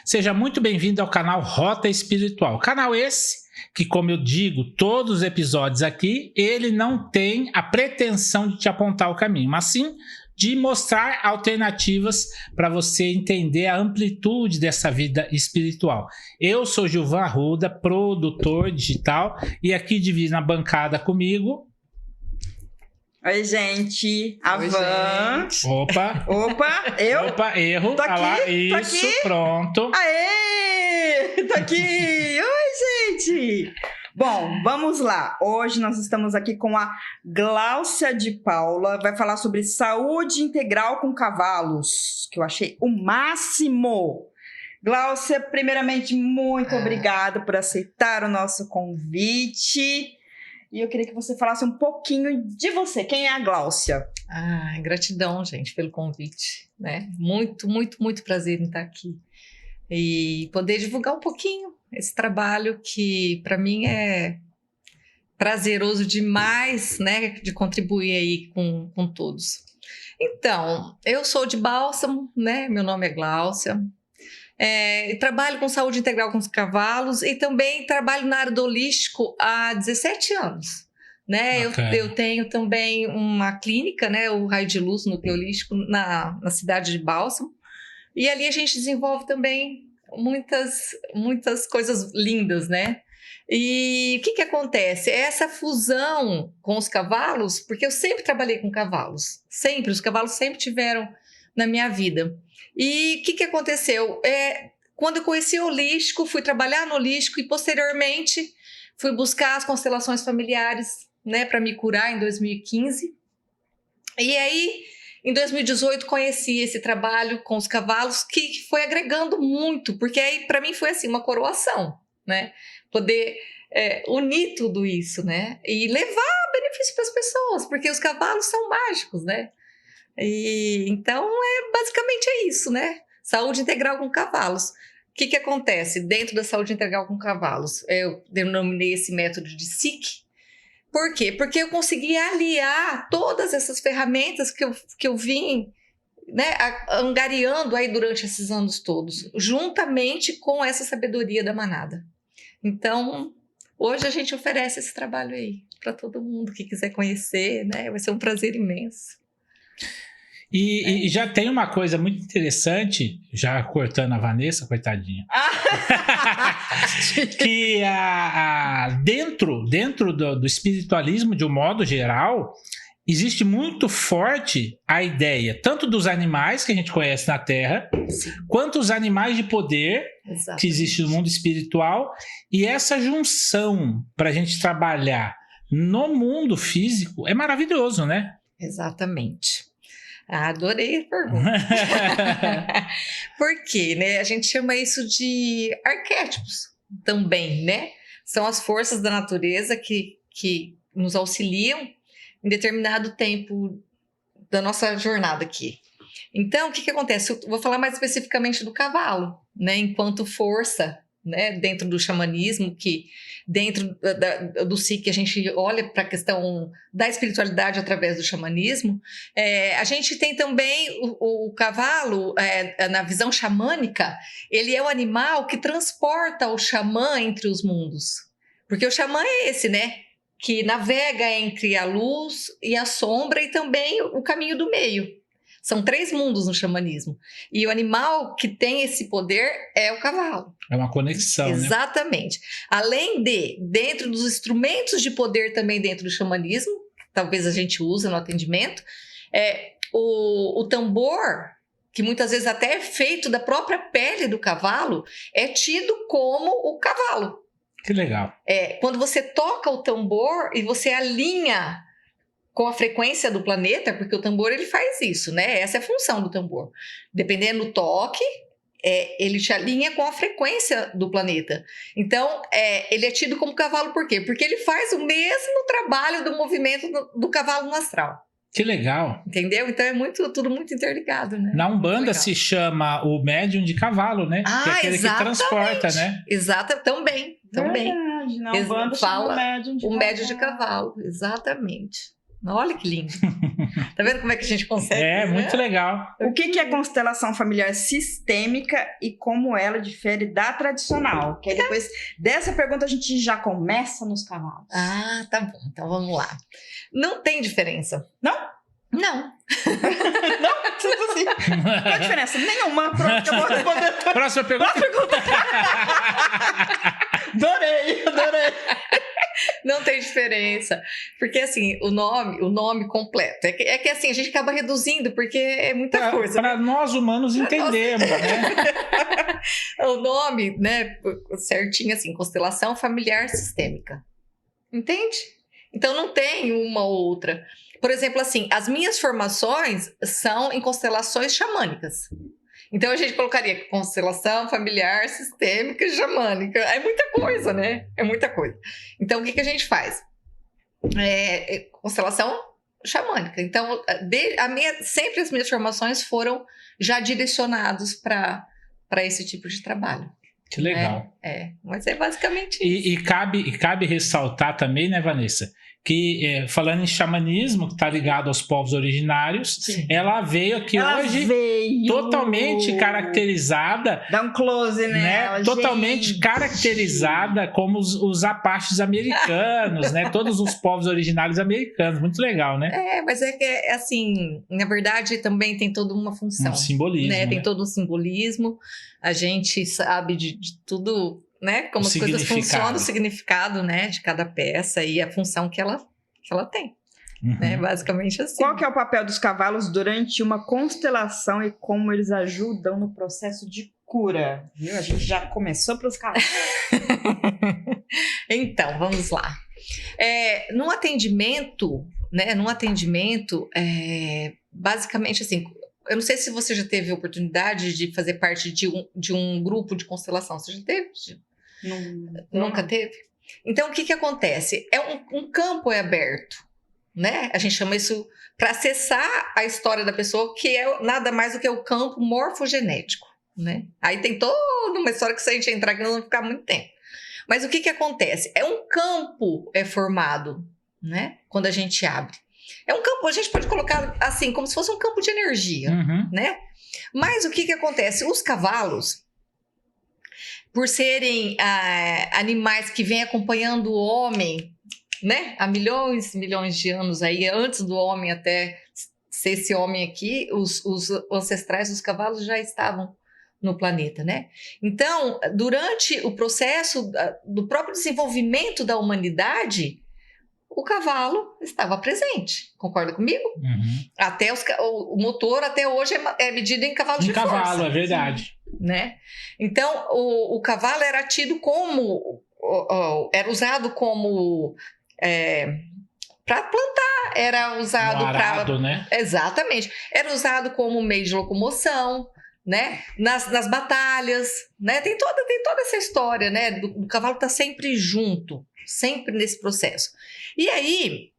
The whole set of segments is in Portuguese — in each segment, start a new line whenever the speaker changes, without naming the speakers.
Seja muito bem-vindo ao canal Rota Espiritual. Canal esse que, como eu digo, todos os episódios aqui, ele não tem a pretensão de te apontar o caminho, mas sim de mostrar alternativas para você entender a amplitude dessa vida espiritual. Eu sou Gilvan Arruda, produtor digital, e aqui dividindo a bancada comigo...
Oi, gente. A
Oi,
Van.
gente.
Opa,
Eu?
opa, erro.
Tô aqui,
lá,
tô
isso,
aqui.
pronto.
Aê! Tô aqui. Oi, gente. Bom, vamos lá. Hoje nós estamos aqui com a Gláucia de Paula. Vai falar sobre saúde integral com cavalos, que eu achei o máximo. Gláucia, primeiramente, muito obrigada por aceitar o nosso convite. E eu queria que você falasse um pouquinho de você. Quem é a Gláucia?
Gratidão, gente, pelo convite, né? Muito, muito, muito prazer em estar aqui e poder divulgar um pouquinho esse trabalho que para mim é prazeroso demais, né? De contribuir aí com todos. Então, eu sou de Bálsamo, né? Meu nome é Gláucia. Trabalho com saúde integral com os cavalos e também trabalho na área do holístico há 17 anos. Né? Eu tenho também uma clínica, né? O Raio de Luz no Holístico na cidade de Bálsamo. E ali a gente desenvolve também muitas coisas lindas, né? E o que acontece? Essa fusão com os cavalos, porque eu sempre trabalhei com cavalos. Sempre, os cavalos sempre tiveram na minha vida. E o que aconteceu? Quando eu conheci o holístico, fui trabalhar no holístico e posteriormente fui buscar as constelações familiares, né, para me curar em 2015. E aí, em 2018, conheci esse trabalho com os cavalos que foi agregando muito, porque aí para mim foi assim uma coroação, né? Poder unir tudo isso, né? E levar benefício para as pessoas, porque os cavalos são mágicos, né? E então basicamente é isso, né? Saúde integral com cavalos. O que acontece dentro da saúde integral com cavalos? Eu denominei esse método de SIC. Por quê? Porque eu consegui aliar todas essas ferramentas que eu vim, né, angariando aí durante esses anos todos, juntamente com essa sabedoria da manada. Então, hoje a gente oferece esse trabalho aí para todo mundo que quiser conhecer, né? Vai ser um prazer imenso.
E já tem uma coisa muito interessante, já cortando a Vanessa, coitadinha, que dentro do espiritualismo, de um modo geral, existe muito forte a ideia, tanto dos animais que a gente conhece na Terra, quanto os animais de poder que existem no mundo espiritual, e essa junção para a gente trabalhar no mundo físico é maravilhoso, né?
Exatamente. Adorei a pergunta. Por quê, né? A gente chama isso de arquétipos também, né? São as forças da natureza que nos auxiliam em determinado tempo da nossa jornada aqui. Então, o que acontece? Eu vou falar mais especificamente do cavalo, né? Enquanto força, né? Dentro do xamanismo, que dentro do SIC a gente olha para a questão da espiritualidade através do xamanismo. A gente tem também o cavalo, na visão xamânica, ele é o animal que transporta o xamã entre os mundos, porque o xamã é esse, né, que navega entre a luz e a sombra e também o caminho do meio. São 3 mundos no xamanismo. E o animal que tem esse poder é o cavalo.
É uma conexão,
exatamente. Né? Além dentro dos instrumentos de poder também dentro do xamanismo, talvez a gente usa no atendimento, o tambor, que muitas vezes até é feito da própria pele do cavalo, é tido como o cavalo.
Que legal.
Quando você toca o tambor e você alinha com a frequência do planeta, porque o tambor ele faz isso, né? Essa é a função do tambor. Dependendo do toque, ele te alinha com a frequência do planeta. Então, ele é tido como cavalo por quê? Porque ele faz o mesmo trabalho do movimento do cavalo no astral.
Que legal.
Entendeu? Então tudo muito interligado, né?
Na Umbanda se chama o médium de cavalo, né? Que é aquele
exatamente.
Que transporta, né?
Exato, também.
Verdade, na Umbanda chama o médium de cavalo.
O médium de cavalo, exatamente. Olha que lindo. Tá vendo como é que a gente consegue?
É, muito legal.
O que é constelação familiar sistêmica e como ela difere da tradicional? Que aí depois dessa pergunta a gente já começa nos cavalos.
Ah, tá bom. Então vamos lá. Não tem diferença.
Não?
Não.
Não? Simples assim. Qual a diferença? Nenhuma. Pronto, que eu vou responder.
Próxima pergunta.
Adorei.
Não tem diferença. Porque, assim, o nome completo. É que assim, a gente acaba reduzindo, porque é muita coisa.
Para nós humanos entendermos, né?
O nome, né, certinho assim, constelação familiar sistêmica. Entende? Então não tem uma ou outra. Por exemplo, assim, as minhas formações são em constelações xamânicas. Então a gente colocaria constelação familiar sistêmica e xamânica. É muita coisa, né? É muita coisa. Então o que a gente faz? Constelação xamânica. Então sempre as minhas formações foram já direcionadas para esse tipo de trabalho.
Que legal.
Mas é basicamente isso.
E cabe ressaltar também, né, Vanessa, que falando em xamanismo, que está ligado aos povos originários,
Sim.
ela veio aqui hoje totalmente caracterizada.
Dá um close nela,
né? Totalmente caracterizada como os Apaches americanos, né? Todos os povos originários americanos. Muito legal, né?
Mas é que, assim, na verdade também tem toda uma função.
Um simbolismo.
Né? Tem
né?
todo um simbolismo. A gente sabe de tudo, né? Como as coisas funcionam, o significado, né? De cada peça e a função que ela tem.
Uhum.
Né? Basicamente assim.
Qual que é o papel dos cavalos durante uma constelação e como eles ajudam no processo de cura? Viu? A gente já começou pelos cavalos.
Então, vamos lá. Num atendimento, né? Basicamente assim, eu não sei se você já teve a oportunidade de fazer parte de um grupo de constelação. Você já teve? Nunca teve? Então, o que acontece? Um campo é aberto, né? A gente chama isso para acessar a história da pessoa, que é nada mais do que o campo morfogenético, né? Aí tem toda uma história que se a gente entrar aqui não vai ficar muito tempo. Mas o que acontece? Um campo formado, né? Quando a gente abre. É um campo, a gente pode colocar assim, como se fosse um campo de energia, né? Mas o que acontece? Os cavalos, por serem animais que vêm acompanhando o homem, né? Há milhões e milhões de anos aí, antes do homem até ser esse homem aqui, os ancestrais dos cavalos já estavam no planeta, né? Então, durante o processo do próprio desenvolvimento da humanidade, o cavalo estava presente. Concorda comigo?
Uhum.
Até o motor até hoje é medido em cavalos de força.
Cavalo, é verdade.
Né? Então, o cavalo era tido como... era usado como... para plantar, era usado
para... né?
Exatamente. Era usado como meio de locomoção, né? Nas batalhas, né? Tem toda essa história, né? Do cavalo estar sempre junto, sempre nesse processo. E aí,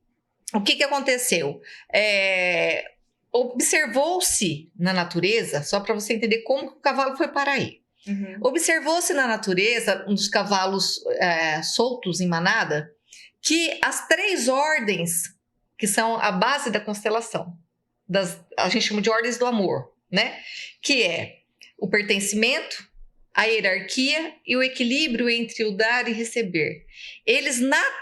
o que aconteceu? Observou-se na natureza, só para você entender como que o cavalo foi parar aí.
Uhum.
Observou-se na natureza, um dos cavalos soltos em manada, que as 3 ordens, que são a base da constelação, a gente chama de ordens do amor, né? Que é o pertencimento, a hierarquia e o equilíbrio entre o dar e receber.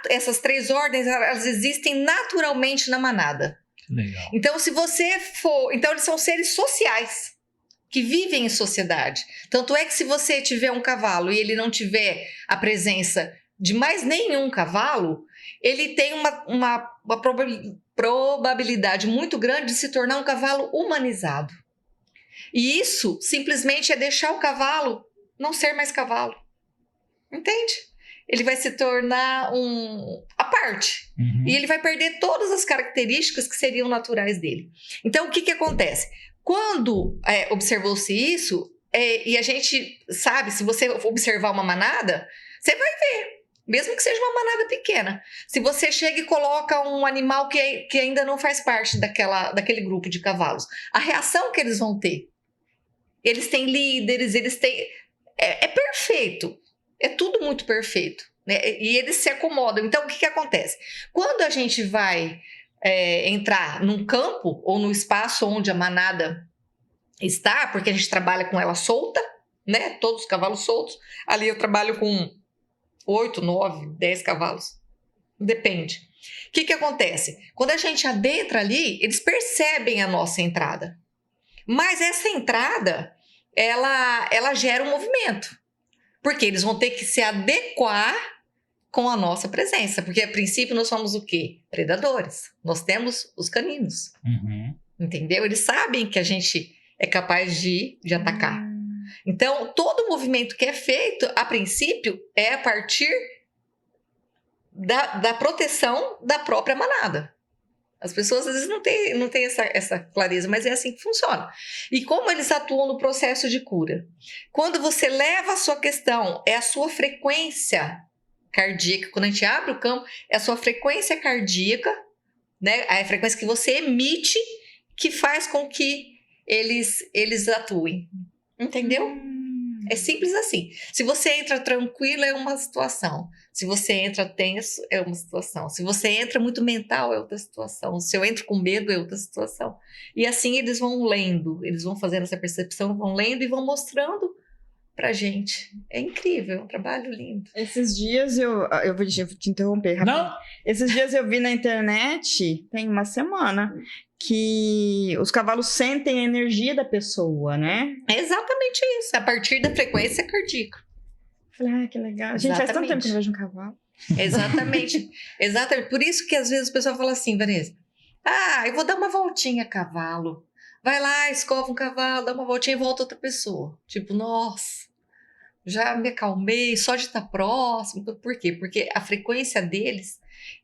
Essas 3 ordens, elas existem naturalmente na manada.
Legal.
Então, então eles são seres sociais que vivem em sociedade. Tanto é que se você tiver um cavalo e ele não tiver a presença de mais nenhum cavalo, ele tem uma probabilidade muito grande de se tornar um cavalo humanizado. E isso simplesmente é deixar o cavalo não ser mais cavalo. Entende? Ele vai se tornar à parte.
Uhum.
E ele vai perder todas as características que seriam naturais dele. Então, o que acontece? Quando observou-se isso, e a gente sabe, se você observar uma manada, você vai ver. Mesmo que seja uma manada pequena. Se você chega e coloca um animal que ainda não faz parte daquele grupo de cavalos, a reação que eles vão ter. Eles têm líderes, eles têm... É perfeito. É tudo muito perfeito. Né? E eles se acomodam. Então, o que acontece? Quando a gente vai entrar num campo ou no espaço onde a manada está, porque a gente trabalha com ela solta, né? Todos os cavalos soltos. Ali eu trabalho com 8, 9, 10 cavalos. Depende. O que acontece? Quando a gente adentra ali, eles percebem a nossa entrada. Mas essa entrada, ela gera um movimento. Porque eles vão ter que se adequar com a nossa presença. Porque, a princípio, nós somos o quê? Predadores. Nós temos os caninos.
Uhum.
Entendeu? Eles sabem que a gente é capaz de atacar. Então, todo movimento que é feito, a princípio, é a partir da proteção da própria manada. As pessoas, às vezes, não têm essa clareza, mas é assim que funciona. E como eles atuam no processo de cura? Quando você leva a sua questão, é a sua frequência cardíaca, quando a gente abre o campo, é a sua frequência cardíaca, né? A frequência que você emite, que faz com que eles atuem. Entendeu? É simples assim. Se você entra tranquilo, é uma situação. Se você entra tenso, é uma situação. Se você entra muito mental, é outra situação. Se eu entro com medo, é outra situação. E assim eles vão lendo, eles vão fazendo essa percepção, vão lendo e vão mostrando pra gente. É incrível, é um trabalho lindo.
Esses dias eu vou te interromper rapidinho.
Não?
Esses dias eu vi na internet, tem uma semana, que os cavalos sentem a energia da pessoa, né?
É exatamente isso, a partir da frequência cardíaca.
Falei, que legal. Gente, faz tanto tempo que eu não vejo um cavalo.
Exatamente. Exatamente. Por isso que às vezes o pessoal fala assim, Vanessa, eu vou dar uma voltinha a cavalo. Vai lá, escova um cavalo, dá uma voltinha e volta outra pessoa. Tipo, nossa, já me acalmei, só de estar próximo. Por quê? Porque a frequência deles,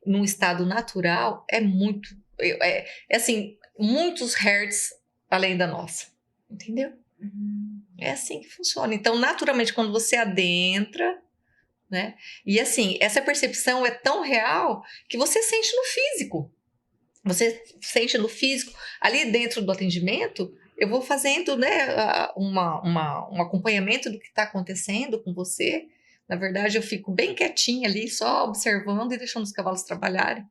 num estado natural, é muito... É assim, muitos hertz além da nossa. Entendeu? É assim que funciona. Então, naturalmente, quando você adentra, né? E assim, essa percepção é tão real que você sente no físico. Você sente no físico. Ali dentro do atendimento, eu vou fazendo, né, um acompanhamento do que está acontecendo com você. Na verdade, eu fico bem quietinha ali, só observando e deixando os cavalos trabalharem.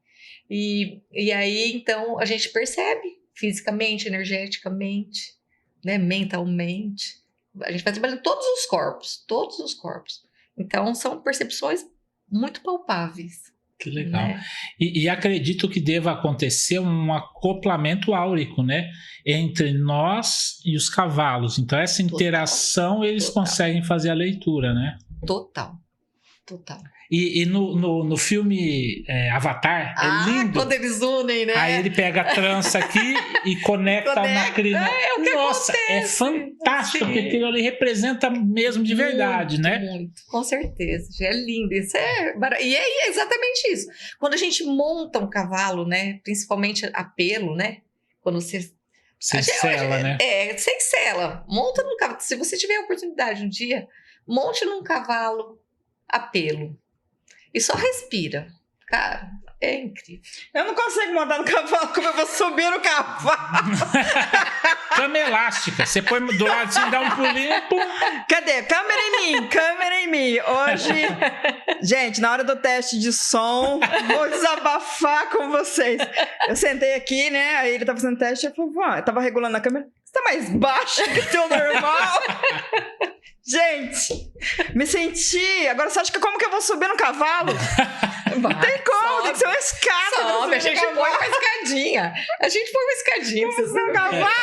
E aí, então, a gente percebe fisicamente, energeticamente, né, mentalmente. A gente vai trabalhando todos os corpos. Então, são percepções muito palpáveis.
Que legal.
Né?
E acredito que deva acontecer um acoplamento áurico, né? Entre nós e os cavalos. Então, essa interação eles conseguem fazer a leitura, né?
Total.
E no filme Avatar, é lindo.
Quando eles unem, né?
Aí ele pega a trança aqui e conecta na crina.
O que
Nossa,
acontece.
é fantástico,
Sim.
porque aquilo ali representa mesmo de verdade, né?
Muito, com certeza. É lindo. Isso e é exatamente isso. Quando a gente monta um cavalo, né? Principalmente a pelo, né? Quando você...
Sem sela, né?
Sem sela. Monta num cavalo. Se você tiver a oportunidade um dia, monte num cavalo a pelo. E só respira. Cara, é incrível.
Eu não consigo montar no cavalo, como eu vou subir no cavalo?
Cama elástica. Você põe do lado assim, dá um pulinho, pum.
Cadê? Câmera em mim. Hoje, gente, na hora do teste de som, vou desabafar com vocês. Eu sentei aqui, né? Aí ele tava fazendo teste, eu tava regulando a câmera. Você tá mais baixo que o normal? Gente, me senti... Agora você acha que como que eu vou subir no cavalo? Não tem como, tem que ser uma escada.
Sobe, a gente põe uma escadinha. Pra você subir
no cavalo.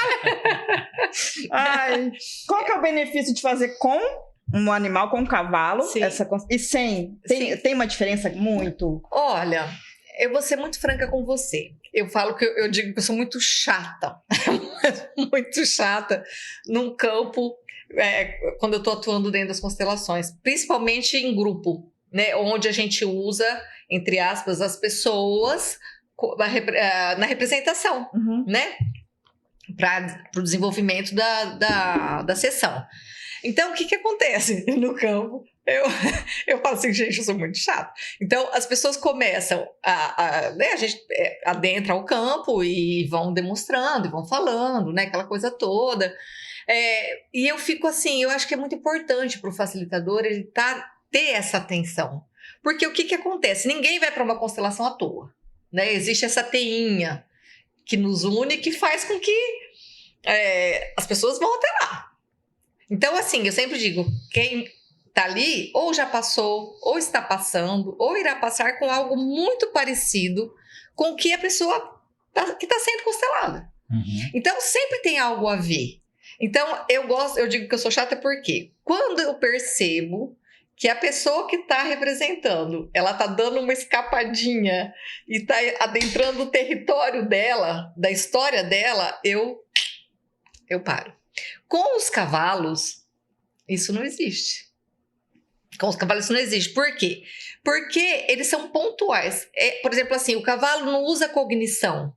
Ai, qual que é o benefício de fazer com um animal, com um cavalo?
Sim.
E sem? Tem uma diferença muito?
Olha, eu vou ser muito franca com você. Eu falo que eu digo que eu sou muito chata. Muito chata num campo... quando eu estou atuando dentro das constelações, principalmente em grupo, né, onde a gente usa, entre aspas, as pessoas na representação, né, para o desenvolvimento da sessão. Então, o que acontece no campo? Eu falo assim, gente, eu sou muito chata. Então, as pessoas começam né, a gente adentra o campo e vão demonstrando, e vão falando, né, aquela coisa toda. E eu fico assim, eu acho que é muito importante para o facilitador ele ter essa atenção. Porque o que acontece? Ninguém vai para uma constelação à toa, né? Existe essa teinha que nos une, que faz com que as pessoas vão até lá. Então, assim, eu sempre digo, quem tá ali ou já passou, ou está passando, ou irá passar com algo muito parecido com o que a pessoa que está sendo constelada.
Uhum.
Então, sempre tem algo a ver. Então, eu digo que eu sou chata porque quando eu percebo que a pessoa que está representando, ela está dando uma escapadinha e está adentrando o território dela, da história dela, eu paro. Com os cavalos, isso não existe. Com os cavalos isso não existe. Por quê? Porque eles são pontuais. Por exemplo, assim, o cavalo não usa cognição.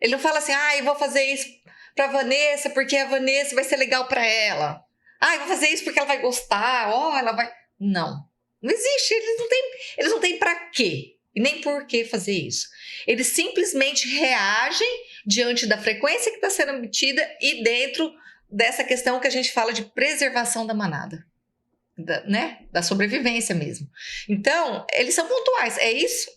Ele não fala assim, eu vou fazer isso para Vanessa porque a Vanessa vai ser legal para ela. Eu vou fazer isso porque ela vai gostar. Ela vai... Não existe. Eles não têm para quê e nem por que fazer isso. Eles simplesmente reagem diante da frequência que está sendo emitida e dentro dessa questão que a gente fala de preservação da manada, da sobrevivência mesmo. Então, eles são pontuais. É isso.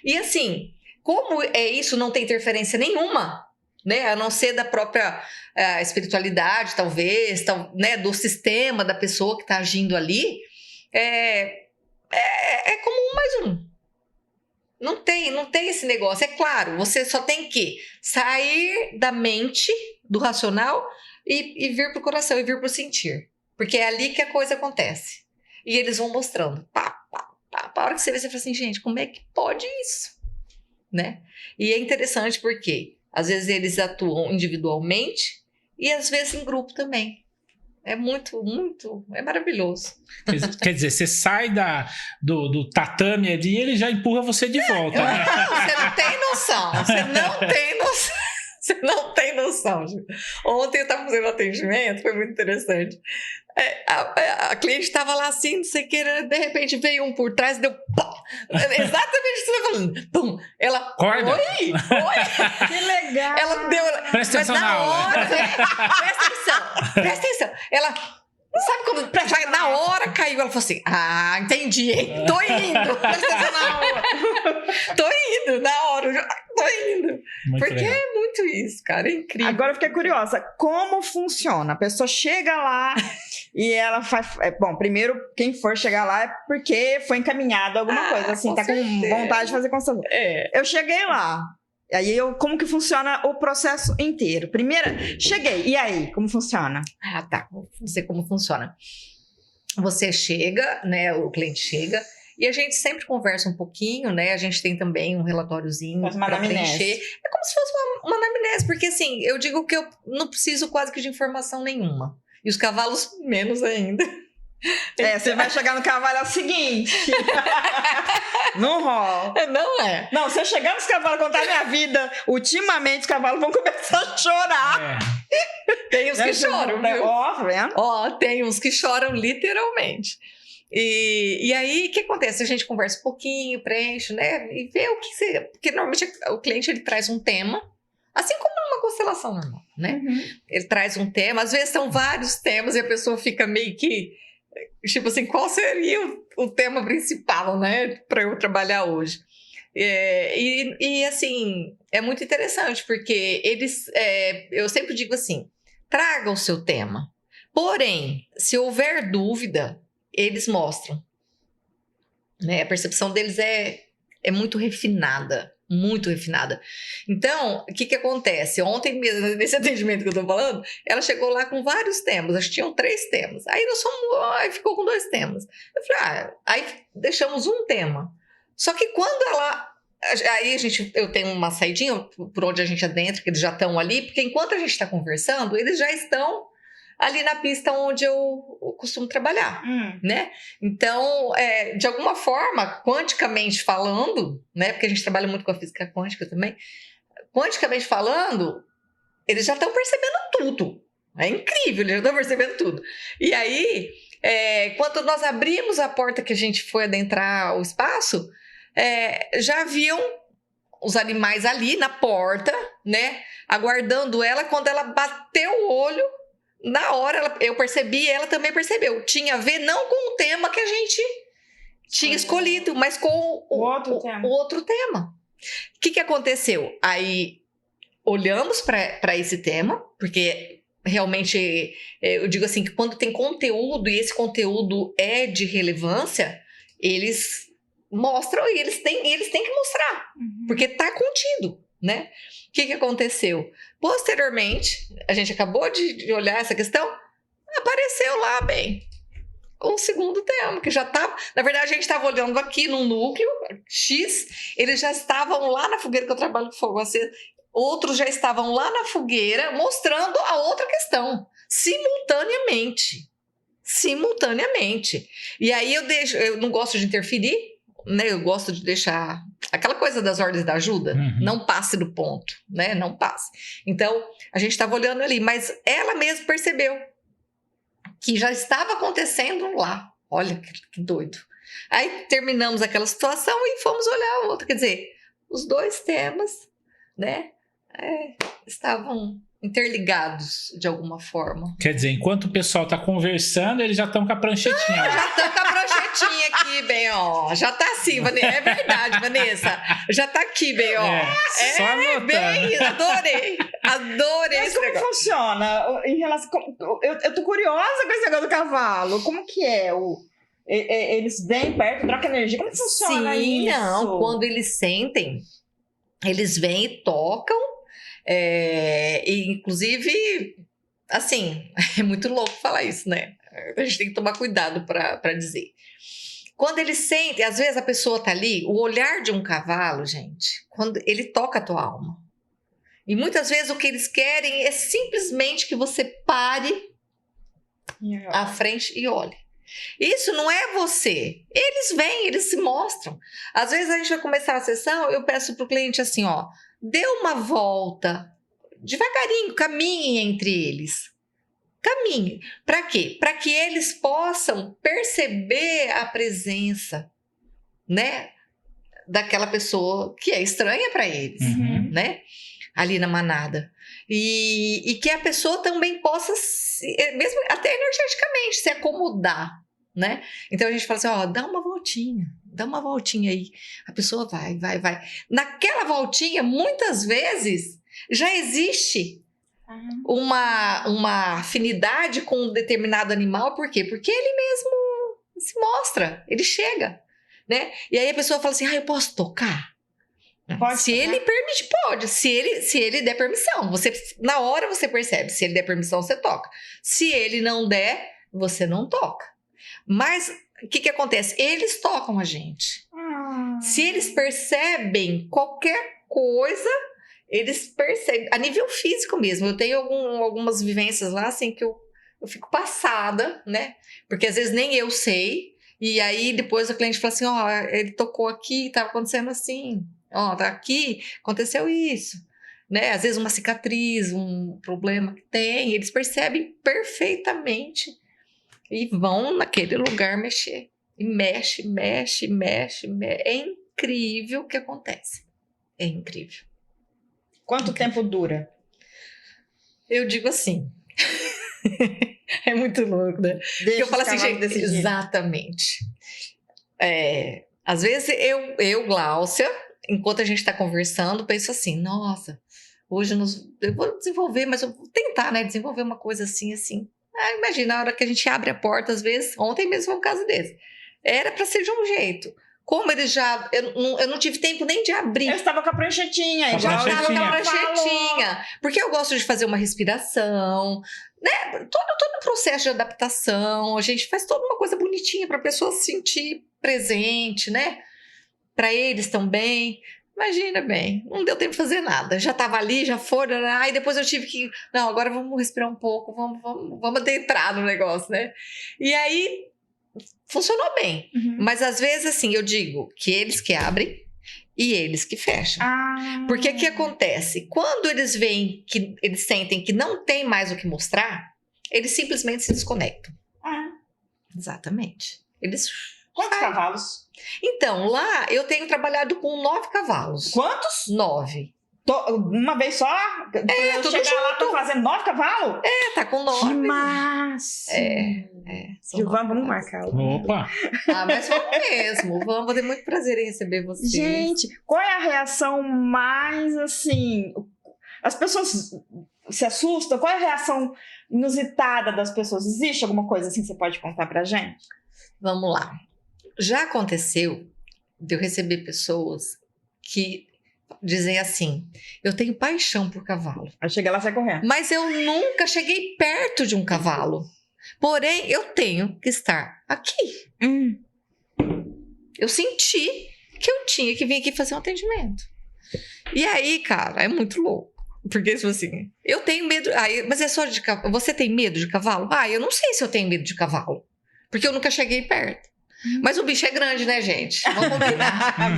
E assim, como é isso, não tem interferência nenhuma, né? A não ser da própria espiritualidade, talvez, né? Do sistema da pessoa que está agindo ali, é como um mais um. Não tem esse negócio. É claro, você só tem que sair da mente, do racional, e vir para o coração, e vir para o sentir. Porque é ali que a coisa acontece. E eles vão mostrando. Pá. A hora que você vê, você fala assim, gente, como é que pode isso? Né? E é interessante porque, às vezes, eles atuam individualmente e, às vezes, em grupo também. É muito, é maravilhoso.
Quer dizer, você sai do tatame ali e ele já empurra você de volta. Né?
Você não tem noção. Você não tem noção. Ontem eu estava fazendo atendimento, foi muito interessante. A cliente estava lá assim, não sei o que, de repente veio um por trás e deu pó. Exatamente o que você está falando. Pum. Ela,
acorda.
Oi.
Que legal.
Ela deu...
Presta atenção na aula.
Presta atenção. Ela... Sabe como na hora caiu? Ela falou assim, entendi, hein? Tô indo. Presta atenção na aula. Tô indo, na hora. Tô indo.
Muito
porque
legal.
é muito isso, cara, é incrível.
Agora eu fiquei curiosa, como funciona? A pessoa chega lá e ela faz... Bom, primeiro, quem for chegar lá é porque foi encaminhado alguma coisa, assim, tá
certeza.
com vontade de fazer constelação. Eu cheguei lá, aí como que funciona o processo inteiro? Primeiro, cheguei, e aí, como funciona?
Tá, vou dizer como funciona. Você chega, né, o cliente chega, e a gente sempre conversa um pouquinho, né? A gente tem também um relatóriozinho para preencher. É como se fosse uma anamnese, porque assim, eu digo que eu não preciso quase que de informação nenhuma. E os cavalos menos ainda.
Você vai chegar no cavalo, é o seguinte. Não rola.
Não é.
Não, se eu chegar nos cavalos e contar minha vida, ultimamente os cavalos vão começar a chorar.
Tem uns que choram, viu?
Tá vendo?
Tem uns que choram literalmente. E aí, o que acontece? A gente conversa um pouquinho, preenche, né? E vê o que você... Porque normalmente o cliente, ele traz um tema, assim como numa constelação normal, né?
Uhum.
Ele traz um tema, às vezes são vários temas e a pessoa fica meio que... Tipo assim, qual seria o tema principal, né? Para eu trabalhar hoje. E assim, é muito interessante, porque eles... eu sempre digo assim, traga o seu tema. Porém, se houver dúvida... eles mostram, né? A percepção deles é muito refinada, muito refinada. Então, o que acontece? Ontem mesmo, nesse atendimento que eu tô falando, ela chegou lá com vários temas, acho que tinham 3 temas. Aí aí ficou com 2 temas. Eu falei, aí deixamos um tema. Só que quando ela... Aí eu tenho uma saidinha por onde a gente adentra, que eles já estão ali, porque enquanto a gente está conversando, eles já estão ali na pista onde eu costumo trabalhar, né? Então, de alguma forma, quanticamente falando, né? Porque a gente trabalha muito com a física quântica também. Quanticamente falando, eles já estão percebendo tudo. É incrível, eles já estão percebendo tudo. E aí, quando nós abrimos a porta que a gente foi adentrar o espaço, já haviam os animais ali na porta, né? Aguardando ela. Quando ela bateu o olho, na hora eu percebi, ela também percebeu. Tinha a ver não com o tema que a gente Tinha escolhido, mas com
O outro tema.
O que aconteceu? Aí olhamos para esse tema, porque realmente eu digo assim, que quando tem conteúdo e esse conteúdo é de relevância, eles mostram e eles têm que mostrar, porque está contido, né? O que aconteceu? Posteriormente, a gente acabou de olhar essa questão, apareceu lá bem o segundo tema, que já estava... Na verdade, a gente estava olhando aqui num núcleo X, eles já estavam lá na fogueira, que eu trabalho com fogo aceso, outros já estavam lá na fogueira mostrando a outra questão, simultaneamente. E aí eu não gosto de interferir, né? Eu gosto de deixar aquela coisa das ordens da ajuda, não passe do ponto, né? Não passe. Então, a gente estava olhando ali, mas ela mesma percebeu que já estava acontecendo lá. Olha que doido. Aí terminamos aquela situação e fomos olhar a outra. Quer dizer, os dois temas, né, estavam interligados de alguma forma.
Quer dizer, enquanto o pessoal tá conversando, eles já estão com a pranchetinha.
Já estão com a pranchetinha aqui, bem, ó. Já tá assim, Vanessa. É verdade, Vanessa. Já tá aqui, bem, ó.
Só anotando.
Bem, adorei. Adorei
Mas
esse
como
negócio.
funciona? Em relação, eu tô curiosa com esse negócio do cavalo. Como que é? Eles vêm perto, trocam energia. Como que funciona
Sim,
isso?
não. Quando eles sentem, eles vêm e tocam. E, inclusive, assim, é muito louco falar isso, né? A gente tem que tomar cuidado para dizer. Quando eles sentem, às vezes a pessoa tá ali, o olhar de um cavalo, gente, quando ele toca a tua alma. E muitas vezes o que eles querem é simplesmente que você pare à frente e olhe. Isso não é você. Eles vêm, eles se mostram. Às vezes a gente vai começar a sessão, eu peço pro cliente assim, ó, dê uma volta, devagarinho, caminhe entre eles. Caminhe. Para quê? Para que eles possam perceber a presença, né, daquela pessoa que é estranha para eles, né, ali na manada. E que a pessoa também possa, mesmo até energeticamente, se acomodar, né? Então a gente fala assim, ó, dá uma voltinha aí. A pessoa vai. Naquela voltinha, muitas vezes, já existe uma afinidade com um determinado animal. Por quê? Porque ele mesmo se mostra, ele chega, né? E aí a pessoa fala assim, eu posso tocar? Se ele permite, pode. Se ele der permissão, na hora você percebe. Se ele der permissão, você toca. Se ele não der, você não toca. Mas o que acontece? Eles tocam a gente. Se eles percebem qualquer coisa, eles percebem, a nível físico mesmo. Eu tenho algumas vivências lá, assim, que eu fico passada, né? Porque às vezes nem eu sei. E aí depois o cliente fala assim, ó, ele tocou aqui, estava acontecendo assim. Ó, tá aqui, aconteceu isso, né? Às vezes uma cicatriz, um problema que tem, eles percebem perfeitamente e vão naquele lugar mexer. E mexe. É incrível o que acontece. É incrível.
Quanto tempo dura?
Eu digo assim. É muito louco, né?
Deixa
eu falo assim, gente,
decidir.
Exatamente. Às vezes eu, Gláucia, enquanto a gente está conversando, penso assim, nossa, hoje eu vou desenvolver, mas eu vou tentar, né, desenvolver uma coisa assim. Imagina, a hora que a gente abre a porta, às vezes, ontem mesmo foi um caso desse. Era para ser de um jeito. Como eles já... Eu não tive tempo nem de abrir.
Eu estava com a pranchetinha.
Eu estava com a pranchetinha. Porque eu gosto de fazer uma respiração, né? Todo o processo de adaptação. A gente faz toda uma coisa bonitinha para a pessoa se sentir presente, né? Para eles também. Imagina bem, não deu tempo de fazer nada. Já estava ali, já foram, aí depois eu tive que... Não, agora vamos respirar um pouco, vamos adentrar no negócio, né? E aí, funcionou bem. Mas às vezes, assim, eu digo que eles que abrem e eles que fecham. Porque o que acontece? Quando eles veem, que eles sentem que não tem mais o que mostrar, eles simplesmente se desconectam. Exatamente. Eles...
Quantos cavalos?
Então, lá eu tenho trabalhado com 9 cavalos.
Quantos?
9.
Uma vez só?
Tudo
chegar
junto.
lá, tô fazendo 9 cavalos?
Tá com 9.
Que massa! Gilvan, vamos marcar.
Opa!
Mas vamos mesmo. Vamos ter muito prazer em receber vocês.
Gente, qual é a reação mais assim? As pessoas se assustam? Qual é a reação inusitada das pessoas? Existe alguma coisa assim que você pode contar pra gente?
Vamos lá. Já aconteceu de eu receber pessoas que dizem assim: eu tenho paixão por cavalo,
Aí chega lá e sai correndo.
mas eu nunca cheguei perto de um cavalo. Porém, eu tenho que estar aqui. Eu senti que eu tinha que vir aqui fazer um atendimento. E aí, cara, é muito louco. Porque, tipo assim, eu tenho medo. Mas é só de cavalo. Você tem medo de cavalo? Eu não sei se eu tenho medo de cavalo. Porque eu nunca cheguei perto. Mas o bicho é grande, né, gente? Vamos combinar.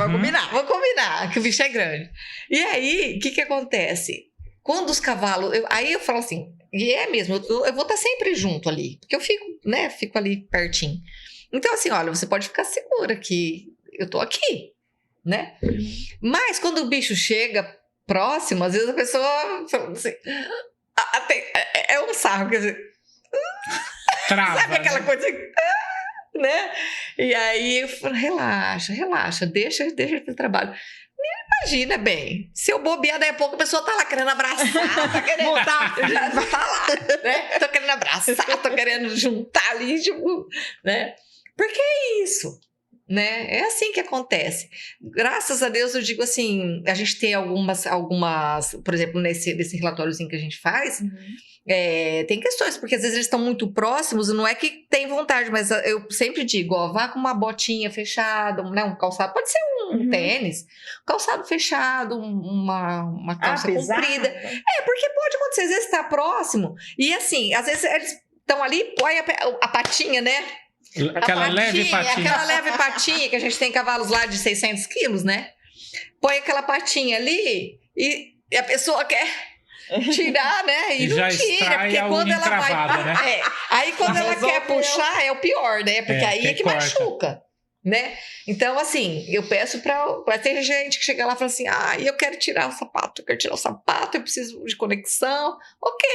Vamos combinar que o bicho é grande. E aí, o que acontece? Quando os cavalos... aí eu falo assim, e é mesmo, eu vou estar sempre junto ali. Porque eu fico ali pertinho. Então, assim, olha, você pode ficar segura que eu tô aqui, né? Mas quando o bicho chega próximo, às vezes a pessoa fala assim... é um sarro, quer dizer...
Trava,
sabe aquela
né?
coisa... né? E aí eu falo, relaxa, deixa pro trabalho. Imagina bem, se eu bobear, daí a pouco a pessoa tá lá querendo abraçar, tá querendo
Voltar.
já tá lá, né? Tô querendo abraçar, tô querendo juntar ali, tipo, né? Porque é isso, né? É assim que acontece. Graças a Deus, eu digo assim, a gente tem algumas, por exemplo, nesse relatóriozinho que a gente faz, tem questões, porque às vezes eles estão muito próximos e não é que tem vontade, mas eu sempre digo, vá com uma botinha fechada, né, um calçado, pode ser um tênis, um calçado fechado, uma calça comprida. Porque pode acontecer, às vezes está próximo e assim, às vezes eles estão ali, põe a patinha, né?
Aquela leve patinha.
Aquela leve patinha, que a gente tem cavalos lá de 600 quilos, né? Põe aquela patinha ali e a pessoa quer tirar, né? E não
já
tira,
extrai
porque
a
quando
unha
ela
encravada,
vai...
né?
Aí quando ela quer
Resolveu.
puxar, é o pior, né? Porque aí é que
corta.
machuca, né? Então, assim, eu peço pra ter gente que chega lá e fala assim, eu quero tirar o sapato, eu preciso de conexão, ok,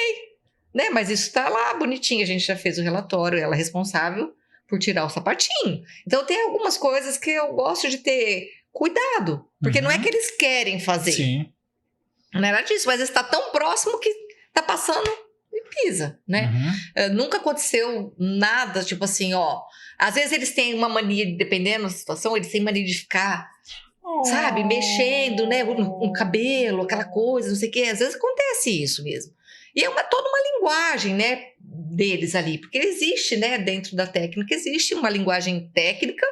né? Mas isso tá lá bonitinho, a gente já fez o relatório, ela é responsável por tirar o sapatinho. Então, tem algumas coisas que eu gosto de ter cuidado, porque não é que eles querem fazer.
Sim.
Não era disso, mas está tão próximo que tá passando e pisa, né? Nunca aconteceu nada, tipo assim, às vezes eles têm uma mania, dependendo da situação, eles têm mania de ficar, sabe, mexendo, né, um cabelo, aquela coisa, não sei o quê. Às vezes acontece isso mesmo. E é toda uma linguagem, né, deles ali, porque existe, né, dentro da técnica, existe uma linguagem técnica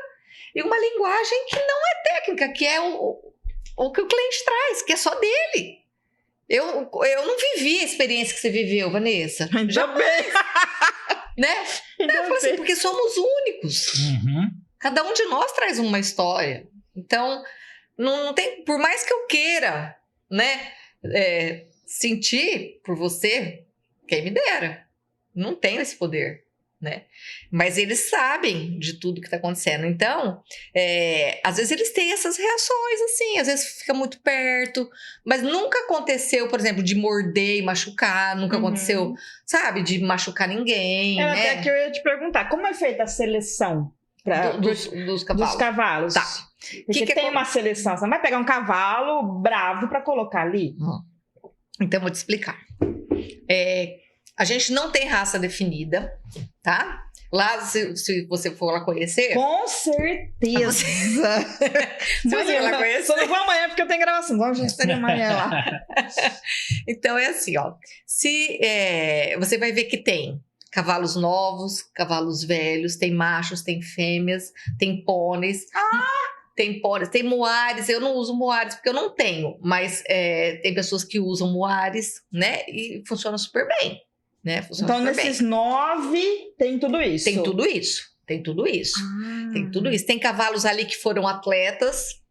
e uma linguagem que não é técnica, que é o que o cliente traz, que é só dele. Eu não vivi a experiência que você viveu, Vanessa.
Ainda bem.
Né? Eu falo assim, porque somos únicos. Cada um de nós traz uma história. Então, não tem, por mais que eu queira, né, sentir por você, quem me dera. Não tenho esse poder, né? Mas eles sabem de tudo que está acontecendo. Então, às vezes eles têm essas reações, assim, às vezes fica muito perto, mas nunca aconteceu, por exemplo, de morder e machucar, nunca aconteceu, sabe, de machucar ninguém,
Era
né?
até que eu ia te perguntar, como é feita a seleção
Dos cavalos.
dos cavalos?
Tá.
Porque tem uma seleção, você não vai pegar um cavalo bravo para colocar ali.
Então, eu vou te explicar. A gente não tem raça definida, tá? Lá, se você for lá conhecer...
Com certeza!
Se você for lá conhecer...
Só não vou amanhã porque eu tenho gravação, então a gente estaria amanhã lá.
Então, é assim, você vai ver que tem cavalos novos, cavalos velhos, tem machos, tem fêmeas, tem pôneis... Tem pôneis, tem muares, eu não uso muares porque eu não tenho, mas tem pessoas que usam muares, né? E funciona super bem, né? Funciona
Então,
super
nesses
bem.
9, tem tudo isso?
Tem tudo isso, tem tudo isso. Tem tudo isso. Tem cavalos ali que foram atletas,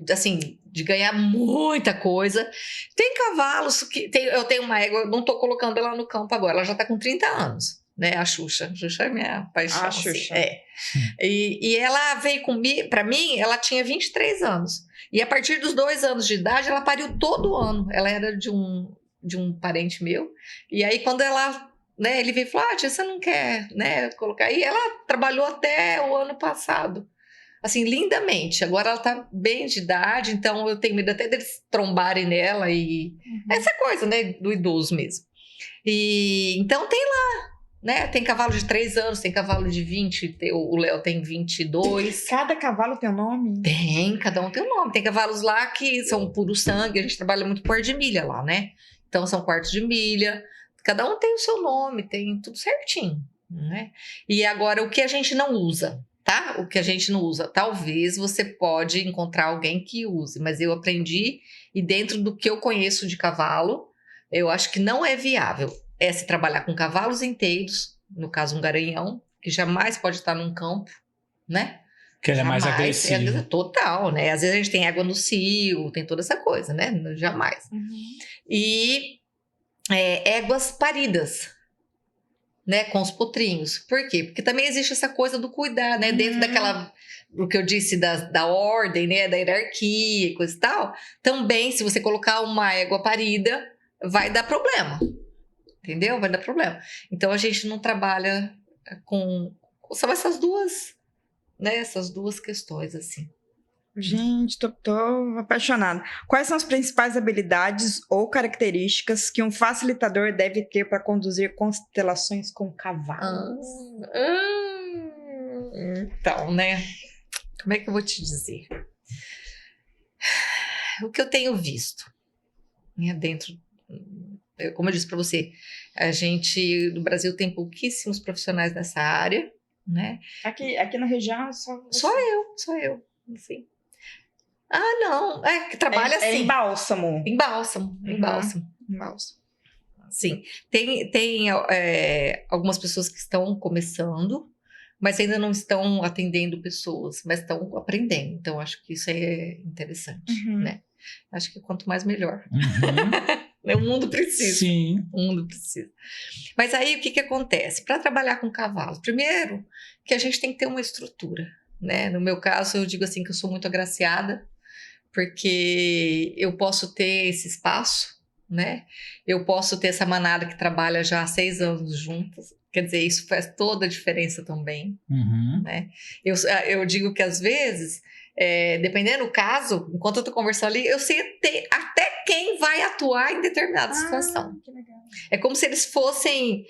assim, de ganhar muita coisa. Tem cavalos que... eu tenho uma égua, não tô colocando ela no campo agora, ela já tá com 30 anos. Né, a Xuxa. A Xuxa é minha paixão.
A Xuxa.
Assim. E ela veio comigo, pra mim, ela tinha 23 anos. E a partir dos 2 anos de idade, ela pariu todo ano. Ela era de um parente meu. E aí, quando ela né? Ele veio e falou, tia, você não quer, né, colocar? E ela trabalhou até o ano passado, assim, lindamente. Agora ela tá bem de idade, então eu tenho medo até deles trombarem nela e essa coisa, né, do idoso mesmo. E então tem lá, né? Tem cavalo de 3 anos, tem cavalo de 20, o Léo tem 22.
Cada cavalo tem um nome?
Tem, cada um tem um nome. Tem cavalos lá que são puro sangue, a gente trabalha muito quarto de milha lá, né? Então são quartos de milha, cada um tem o seu nome, tem tudo certinho, né? E agora, o que a gente não usa, tá? O que a gente não usa, talvez você pode encontrar alguém que use, mas eu aprendi, e dentro do que eu conheço de cavalo, eu acho que não é viável. É se trabalhar com cavalos inteiros, no caso um garanhão, que jamais pode estar num campo, né?
Que ele é mais
Jamais,
agressivo.
total, né? Às vezes a gente tem água no cio, tem toda essa coisa, né? Jamais. E éguas paridas, né? Com os potrinhos. Por quê? Porque também existe essa coisa do cuidar, né? Dentro daquela, o que eu disse da ordem, né? Da hierarquia e coisa e tal. Também, se você colocar uma égua parida, vai dar problema. Entendeu? Vai dar problema. Então a gente não trabalha com. São essas duas, né? Essas duas questões, assim.
Gente, tô apaixonada. Quais são as principais habilidades ou características que um facilitador deve ter para conduzir constelações com cavalos?
Então, né? Como é que eu vou te dizer? O que eu tenho visto, né, dentro, como eu disse para você, a gente no Brasil tem pouquíssimos profissionais nessa área, né?
Aqui na região só
Só eu, enfim. Ah, não, que trabalha assim.
É em bálsamo.
Em bálsamo.
Em bálsamo.
Sim, tem algumas pessoas que estão começando, mas ainda não estão atendendo pessoas, mas estão aprendendo. Então, acho que isso é interessante, né? Acho que quanto mais, melhor. O mundo precisa.
Sim.
O mundo precisa. Mas aí, o que acontece? Para trabalhar com cavalo, primeiro, que a gente tem que ter uma estrutura, né? No meu caso, eu digo assim que eu sou muito agraciada, porque eu posso ter esse espaço, né? Eu posso ter essa manada que trabalha já há 6 anos juntas. Quer dizer, isso faz toda a diferença também, né? Eu digo que às vezes, dependendo do caso, enquanto eu tô conversando ali, eu sei até quem vai atuar em determinada situação.
Que legal.
É como se eles fossem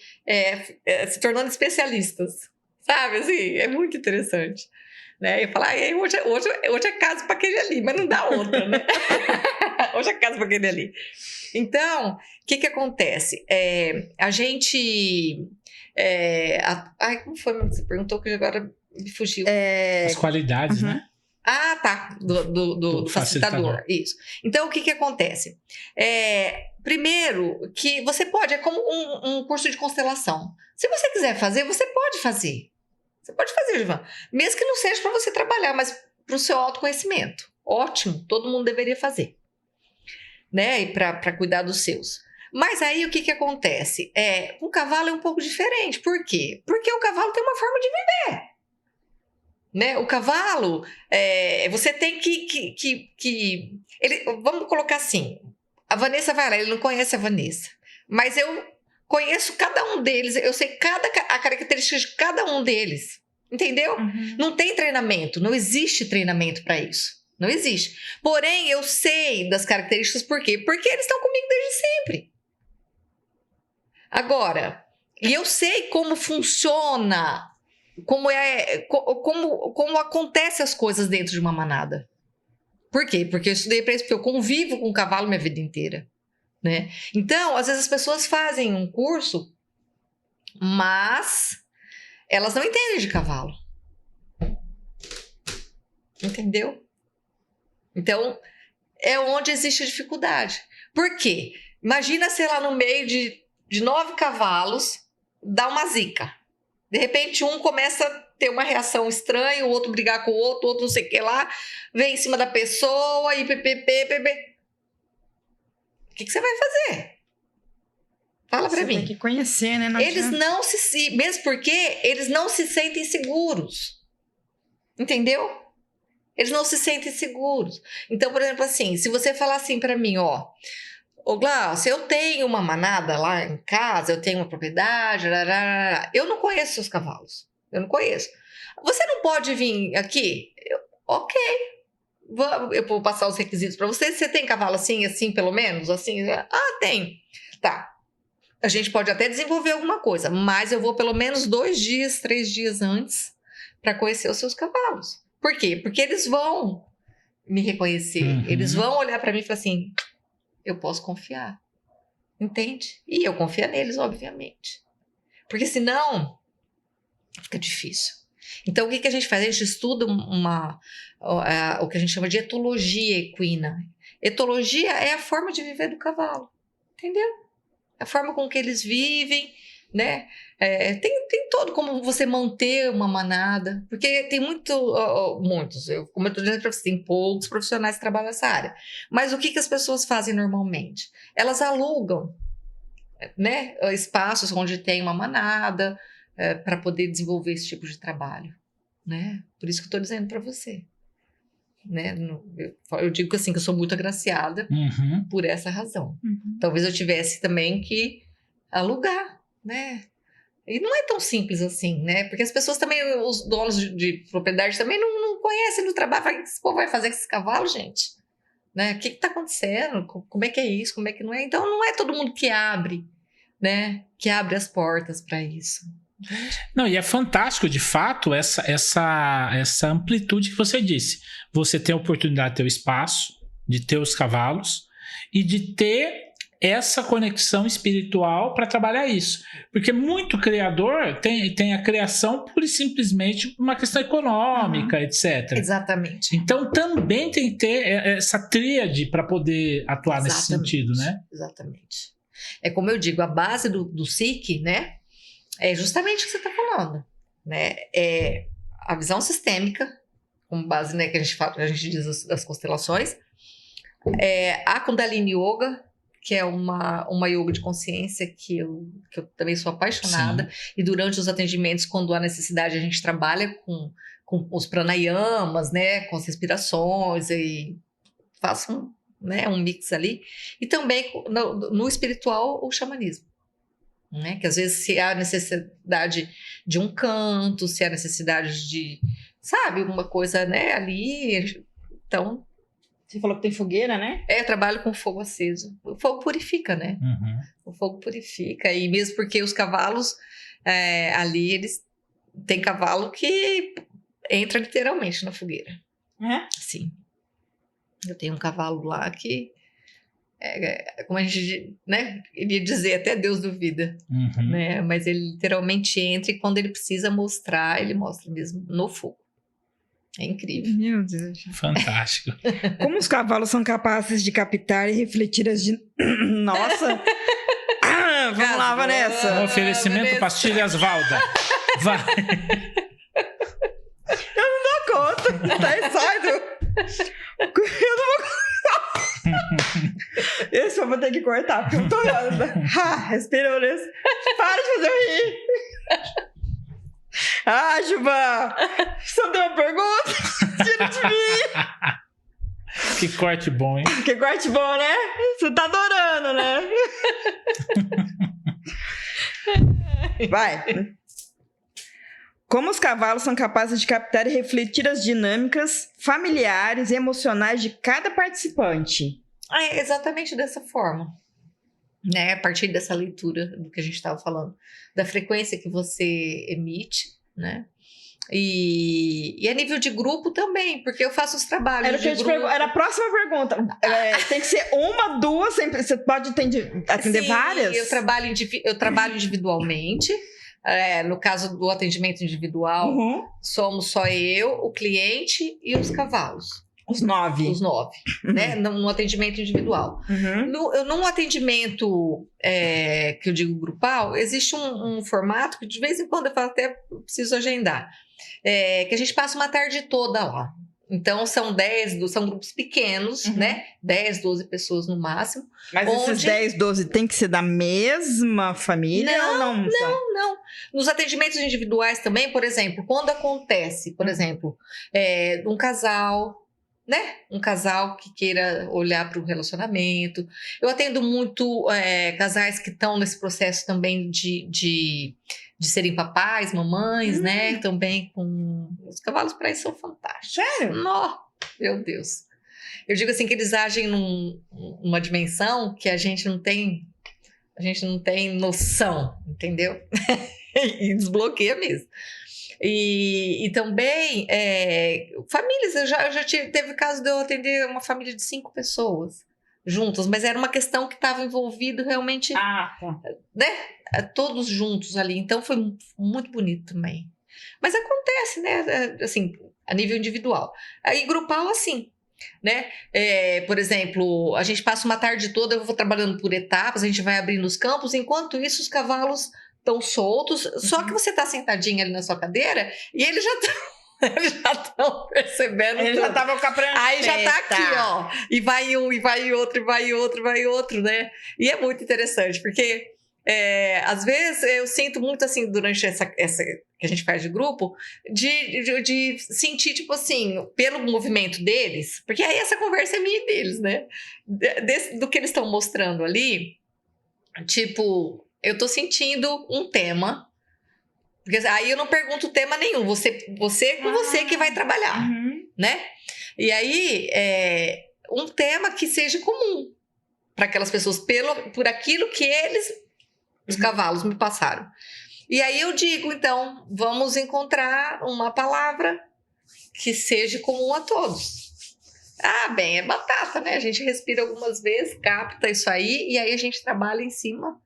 se tornando especialistas, sabe? Assim, é muito interessante. Né? E falar, hoje é caso para aquele ali, mas não dá outra, né? Hoje é caso para aquele ali. Então, o que acontece? A gente... como foi que você perguntou que agora me fugiu?
As qualidades, né?
Ah, tá. Do facilitador. Isso. Então, o que acontece? Primeiro, que você pode, é como um curso de constelação. Se você quiser fazer, você pode fazer. Você pode fazer, Givan. Mesmo que não seja para você trabalhar, mas para o seu autoconhecimento. Ótimo, todo mundo deveria fazer. Né? E para cuidar dos seus. Mas aí o que acontece? Com o cavalo é um pouco diferente. Por quê? Porque o cavalo tem uma forma de viver. Né? O cavalo, você tem que vamos colocar assim, a Vanessa vai lá, ele não conhece a Vanessa, mas eu conheço cada um deles, eu sei a característica de cada um deles, entendeu? Não tem treinamento, não existe treinamento para isso, não existe. Porém, eu sei das características, por quê? Porque eles estão comigo desde sempre. Agora, e eu sei como funciona, como acontece as coisas dentro de uma manada. Por quê? Porque eu estudei para isso, porque eu convivo com o cavalo minha vida inteira, né? Então, às vezes as pessoas fazem um curso, mas elas não entendem de cavalo. Entendeu? Então, é onde existe a dificuldade. Por quê? Imagina, sei lá, no meio de 9 cavalos, dá uma zica. De repente, um começa a ter uma reação estranha, o outro brigar com o outro não sei o que lá, vem em cima da pessoa e ppp. O que você vai fazer? Fala pra mim.
Tem que conhecer, né?
Eles não mesmo porque eles não se sentem seguros. Entendeu? Eles não se sentem seguros. Então, por exemplo, assim, se você falar assim pra mim, Ô, Glaucio, eu tenho uma manada lá em casa, eu tenho uma propriedade, eu não conheço seus cavalos. Eu não conheço. Você não pode vir aqui? Ok. Eu vou passar os requisitos para você. Você tem cavalo assim, assim, pelo menos? Assim? Ah, tem. Tá. A gente pode até desenvolver alguma coisa, mas eu vou pelo menos 2 dias, 3 dias antes para conhecer os seus cavalos. Por quê? Porque eles vão me reconhecer.
Uhum.
Eles vão olhar para mim e falar assim, eu posso confiar. Entende? E eu confio neles, obviamente. Porque senão, fica difícil. Então, o que a gente faz? A gente estuda o que a gente chama de etologia equina. Etologia é a forma de viver do cavalo. Entendeu? A forma com que eles vivem, né? Tem todo como você manter uma manada, porque tem muitos, como eu estou dizendo para você, tem poucos profissionais que trabalham nessa área. Mas o que as pessoas fazem normalmente? Elas alugam, né, espaços onde tem uma manada para poder desenvolver esse tipo de trabalho, né? Por isso que eu estou dizendo para você. Né? Eu digo assim que eu sou muito agraciada por essa razão. Talvez eu tivesse também que alugar, né? E não é tão simples assim, né? Porque as pessoas também, os donos de propriedade também não conhecem no trabalho. O que esse povo vai fazer com esses cavalos, gente? Né? O que está acontecendo? Como é que é isso? Como é que não é? Então não é todo mundo que abre, né? Que abre as portas para isso.
Não, e é fantástico, de fato, essa amplitude que você disse. Você tem a oportunidade de ter o espaço, de ter os cavalos e de ter essa conexão espiritual para trabalhar isso. Porque muito criador tem a criação pura e simplesmente por uma questão econômica, etc.
Exatamente.
Então também tem que ter essa tríade para poder atuar nesse sentido, né?
Exatamente. É como eu digo, a base do SIC, né? É justamente o que você está falando, né? É a visão sistêmica, com base, né, que a gente diz das constelações, a Kundalini Yoga, que é uma yoga de consciência que eu também sou apaixonada. Sim. E durante os atendimentos, quando há necessidade, a gente trabalha com os pranayamas, né, com as respirações e faço um mix ali. E também no espiritual, o xamanismo. Né? Que às vezes se há necessidade de um canto, se há necessidade de, sabe, alguma coisa, né, ali, então...
Você falou que tem fogueira, né?
Eu trabalho com fogo aceso. O fogo purifica, né? O fogo purifica, e mesmo porque os cavalos ali, eles tem cavalo que entra literalmente na fogueira. Sim. Eu tenho um cavalo lá que como a gente, né, iria dizer, até Deus duvida, né, mas ele literalmente entra e quando ele precisa mostrar, ele mostra mesmo no fogo. É incrível.
Meu Deus.
Fantástico.
Como os cavalos são capazes de captar e refletir as... Nossa! Vamos lá, Vanessa.
Um oferecimento
Vanessa.
Pastilhas Valda. Vai.
Eu não dou conta. Tá excited. Eu não vou... Esse eu vou ter que cortar, porque eu tô olhando. Respirou nesse. Para de fazer eu rir. Juba! Só deu uma pergunta? Tira de mim.
Que corte bom, hein?
Que corte bom, né? Você tá adorando, né? Vai. Como os cavalos são capazes de captar e refletir as dinâmicas familiares e emocionais de cada participante?
É exatamente dessa forma, né? A partir dessa leitura do que a gente estava falando, da frequência que você emite, né? E a nível de grupo também, porque eu faço os trabalhos
era
de grupo.
Era a próxima pergunta. Tem que ser uma, duas, você pode atender
Sim,
várias?
Eu trabalho individualmente. No caso do atendimento individual, somos só eu, o cliente e os cavalos.
Os 9.
Os 9, né? No atendimento individual. Num atendimento que eu digo grupal, existe um formato que de vez em quando eu falo, até preciso agendar, que a gente passa uma tarde toda lá. Então, são grupos pequenos, né? 10, 12 pessoas no máximo.
Mas esses 10, 12 tem que ser da mesma família ou não?
Não. Nos atendimentos individuais também, por exemplo, quando acontece, por exemplo, um casal, né? Um casal que queira olhar para o relacionamento. Eu atendo muito casais que estão nesse processo também de serem papais, mamães, né? Também com... Os cavalos para isso são fantásticos.
Sério?
Nó, meu Deus. Eu digo assim que eles agem numa dimensão que a gente não tem noção, entendeu? E desbloqueia mesmo. E também famílias, eu já teve caso de eu atender uma família de 5 pessoas juntas, mas era uma questão que estava envolvido realmente,
Tá.
né? Todos juntos ali, então foi muito bonito também. Mas acontece, né? Assim, a nível individual. Aí grupal, assim, né? Por exemplo, a gente passa uma tarde toda, eu vou trabalhando por etapas, a gente vai abrindo os campos, enquanto isso os cavalos estão soltos, só que você está sentadinha ali na sua cadeira e eles já estão percebendo
Ele
tudo.
já tava com a prancheta.
Aí já tá aqui, ó, e vai um, e vai outro, e vai outro, e vai outro, né? E é muito interessante, porque às vezes eu sinto muito assim, durante essa que a gente faz de grupo, de sentir, tipo assim, pelo movimento deles, porque aí essa conversa é minha e deles, né? Do que eles estão mostrando ali, tipo, eu tô sentindo um tema, porque aí eu não pergunto tema nenhum, você com você que vai trabalhar, né? E aí, um tema que seja comum para aquelas pessoas, por aquilo que os cavalos me passaram. E aí eu digo, então, vamos encontrar uma palavra que seja comum a todos. Ah, bem, é batata, né? A gente respira algumas vezes, capta isso aí, e aí a gente trabalha em cima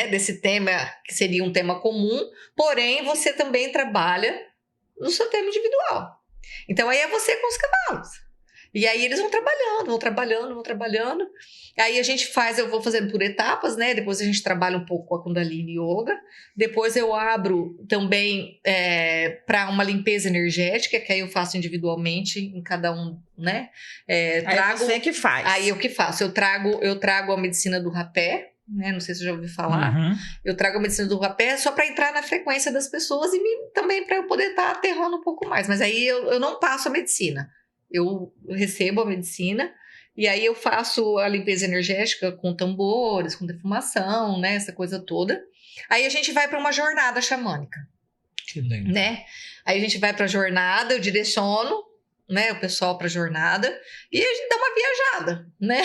desse tema, que seria um tema comum, porém você também trabalha no seu tema individual. Então aí é você com os cavalos. E aí eles vão trabalhando. Aí a gente eu vou fazendo por etapas, né? Depois a gente trabalha um pouco com a Kundalini Yoga. Depois eu abro também para uma limpeza energética, que aí eu faço individualmente em cada um, né?
Aí você que faz.
Aí eu que faço. Eu trago a medicina do rapé, né? Não sei se você já ouviu falar. Eu trago a medicina do rapé só para entrar na frequência das pessoas e também para eu poder estar aterrando um pouco mais. Mas aí eu não passo a medicina. Eu recebo a medicina e aí eu faço a limpeza energética com tambores, com defumação, né? Essa coisa toda. Aí a gente vai para uma jornada xamânica.
Que legal.
Né? Aí a gente vai para a jornada, eu direciono, né, o pessoal para a jornada e a gente dá uma viajada, né?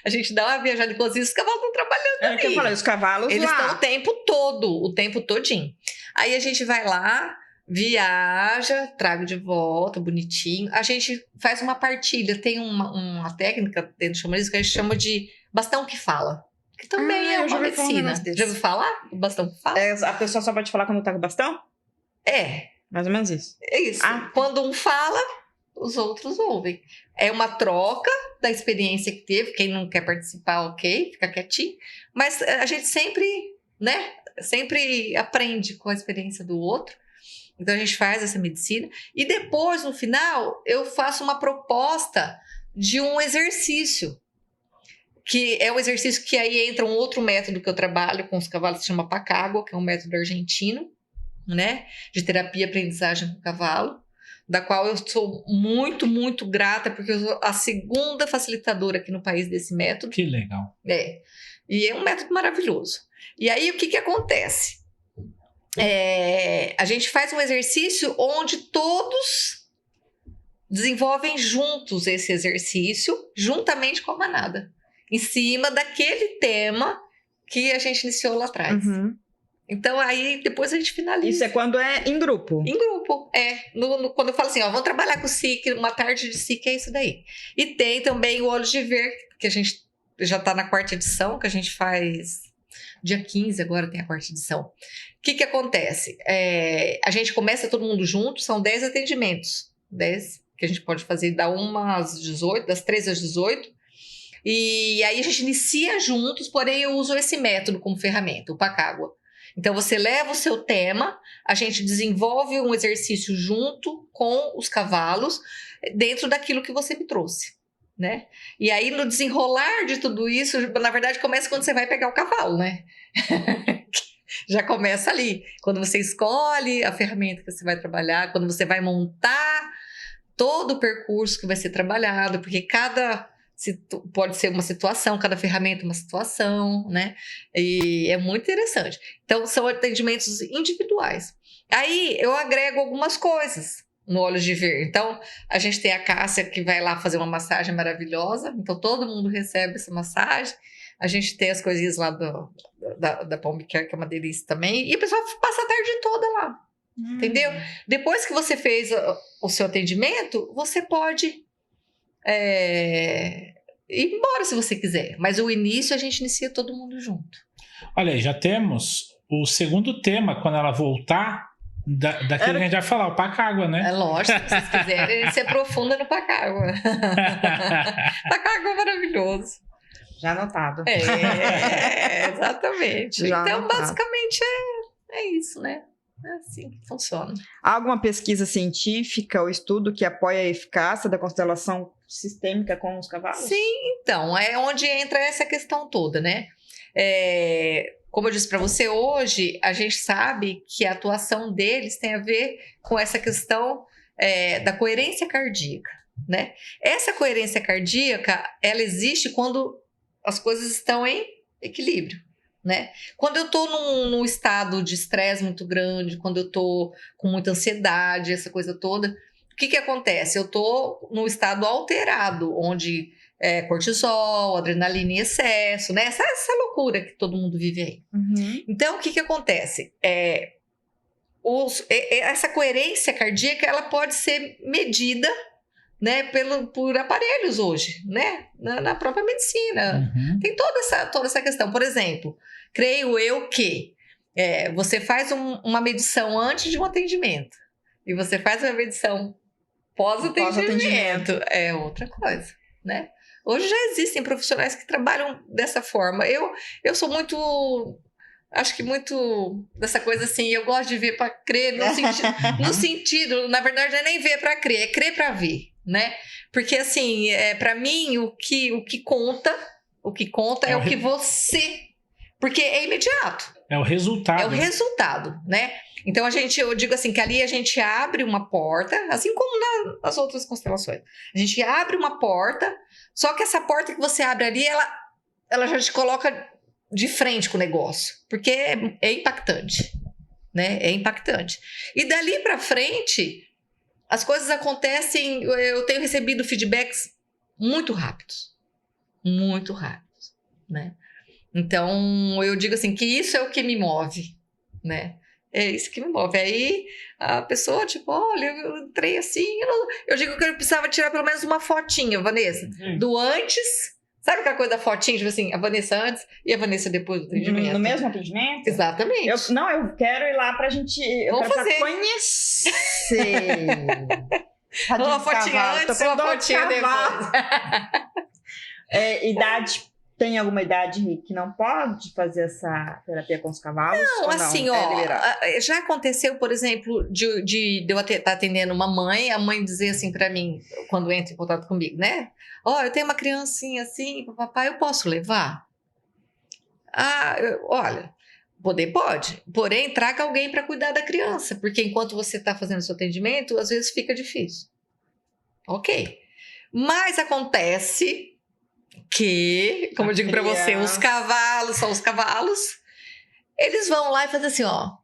A gente dá uma viajada, inclusive os cavalos estão trabalhando ali.
Que eu falei, os cavalos
eles
lá.
estão o tempo todinho. Aí a gente vai lá, viaja, trago de volta, bonitinho. A gente faz uma partilha, tem uma técnica dentro do xamanismo que a gente chama de bastão que fala. Que também é uma medicina. Já ouviu falar? O bastão que fala?
A pessoa só pode falar quando tá com o bastão? Mais ou menos isso.
É isso. Quando um fala, os outros ouvem. É uma troca da experiência que teve. Quem não quer participar, ok, fica quietinho. Mas a gente sempre, né? Sempre aprende com a experiência do outro. Então a gente faz essa medicina. E depois, no final, eu faço uma proposta de um exercício. Que é um exercício que aí entra um outro método que eu trabalho com os cavalos, que se chama Pacágua, que é um método argentino, né, de terapia e aprendizagem com o cavalo, da qual eu sou muito, muito grata, porque eu sou a segunda facilitadora aqui no país desse método.
Que legal.
E é um método maravilhoso. E aí, o que acontece? A gente faz um exercício onde todos desenvolvem juntos esse exercício, juntamente com a manada, em cima daquele tema que a gente iniciou lá atrás. Então, aí, depois a gente finaliza.
Isso é quando é em grupo?
Em grupo, quando eu falo assim, vamos trabalhar com o SIC, uma tarde de SIC, é isso daí. E tem também o Olhos de Ver, que a gente já está na 4ª edição, que a gente faz dia 15, agora tem a 4ª edição. O que acontece? A gente começa todo mundo junto, são 10 atendimentos. 10 que a gente pode fazer da 1 às 18, das 13 às 18. E aí a gente inicia juntos, porém eu uso esse método como ferramenta, o Pacágua. Então, você leva o seu tema, a gente desenvolve um exercício junto com os cavalos, dentro daquilo que você me trouxe, né? E aí, no desenrolar de tudo isso, na verdade, começa quando você vai pegar o cavalo, né? Já começa ali. Quando você escolhe a ferramenta que você vai trabalhar, quando você vai montar todo o percurso que vai ser trabalhado, porque pode ser uma situação, cada ferramenta é uma situação, né? E é muito interessante. Então, são atendimentos individuais. Aí, eu agrego algumas coisas no Olhos de Ver. Então, a gente tem a Cássia que vai lá fazer uma massagem maravilhosa, então todo mundo recebe essa massagem. A gente tem as coisinhas lá da Palm Care, que é uma delícia também, e a pessoa passa a tarde toda lá, entendeu? Depois que você fez o seu atendimento, você pode ir embora se você quiser, mas o início a gente inicia todo mundo junto.
Olha aí, já temos o segundo tema, quando ela voltar, daquele que a gente vai falar, o Pacágua, né?
É lógico, se vocês quiserem, se aprofunda no Pacágua. Pacágua é maravilhoso.
Já anotado.
Exatamente.
Já
então,
anotado.
basicamente, é isso, né? É assim que funciona.
Há alguma pesquisa científica ou estudo que apoia a eficácia da constelação sistêmica com os cavalos?
Sim, então, é onde entra essa questão toda, né? Como eu disse para você, hoje a gente sabe que a atuação deles tem a ver com essa questão da coerência cardíaca, né? Essa coerência cardíaca, ela existe quando as coisas estão em equilíbrio, né? Quando eu estou num estado de estresse muito grande, quando eu estou com muita ansiedade, essa coisa toda, o que acontece? Eu estou num estado alterado, onde cortisol, adrenalina em excesso, né? Essa loucura que todo mundo vive aí.
Uhum.
Então, o que acontece? Essa coerência cardíaca, ela pode ser medida, né, por aparelhos hoje, né? Na própria medicina.
Uhum.
Tem toda essa questão. Por exemplo, creio eu que você faz uma medição antes de um atendimento e você faz uma medição pós-atendimento. É outra coisa, né? Hoje já existem profissionais que trabalham dessa forma. Eu sou muito... Acho que muito dessa coisa assim, eu gosto de ver para crer, no sentido, na verdade, não é nem ver para crer, é crer para ver, né? Porque assim, para mim, o que conta é o que você... Porque é imediato.
É o resultado.
É o resultado, né? Então, eu digo assim, que ali a gente abre uma porta, assim como nas outras constelações. A gente abre uma porta, só que essa porta que você abre ali, ela já te coloca de frente com o negócio, porque é impactante, né? É impactante. E dali para frente, as coisas acontecem, eu tenho recebido feedbacks muito rápidos, né? Então, eu digo assim, que isso é o que me move, né? É isso que me move. Aí, a pessoa, tipo, olha, eu entrei assim, eu digo que eu precisava tirar pelo menos uma fotinha, Vanessa, do antes. Sabe aquela coisa da fotinha, tipo assim, a Vanessa antes e a Vanessa depois do atendimento?
No mesmo atendimento?
Exatamente.
Eu quero ir lá pra gente...
Vamos fazer.
Pra conhecer.
Uma fotinha antes e uma fotinha depois.
Idade... Tem alguma idade que não pode fazer essa terapia com os cavalos?
Não, assim,
liberado?
Já aconteceu, por exemplo, de eu estar atendendo uma mãe, a mãe dizer assim para mim, quando entra em contato comigo, né? Eu tenho uma criancinha assim, papai, eu posso levar? Olha, poder pode, porém traga alguém para cuidar da criança, porque enquanto você está fazendo seu atendimento, às vezes fica difícil. Ok. Mas acontece que, como eu digo para você, os cavalos, eles vão lá e fazem assim, ó.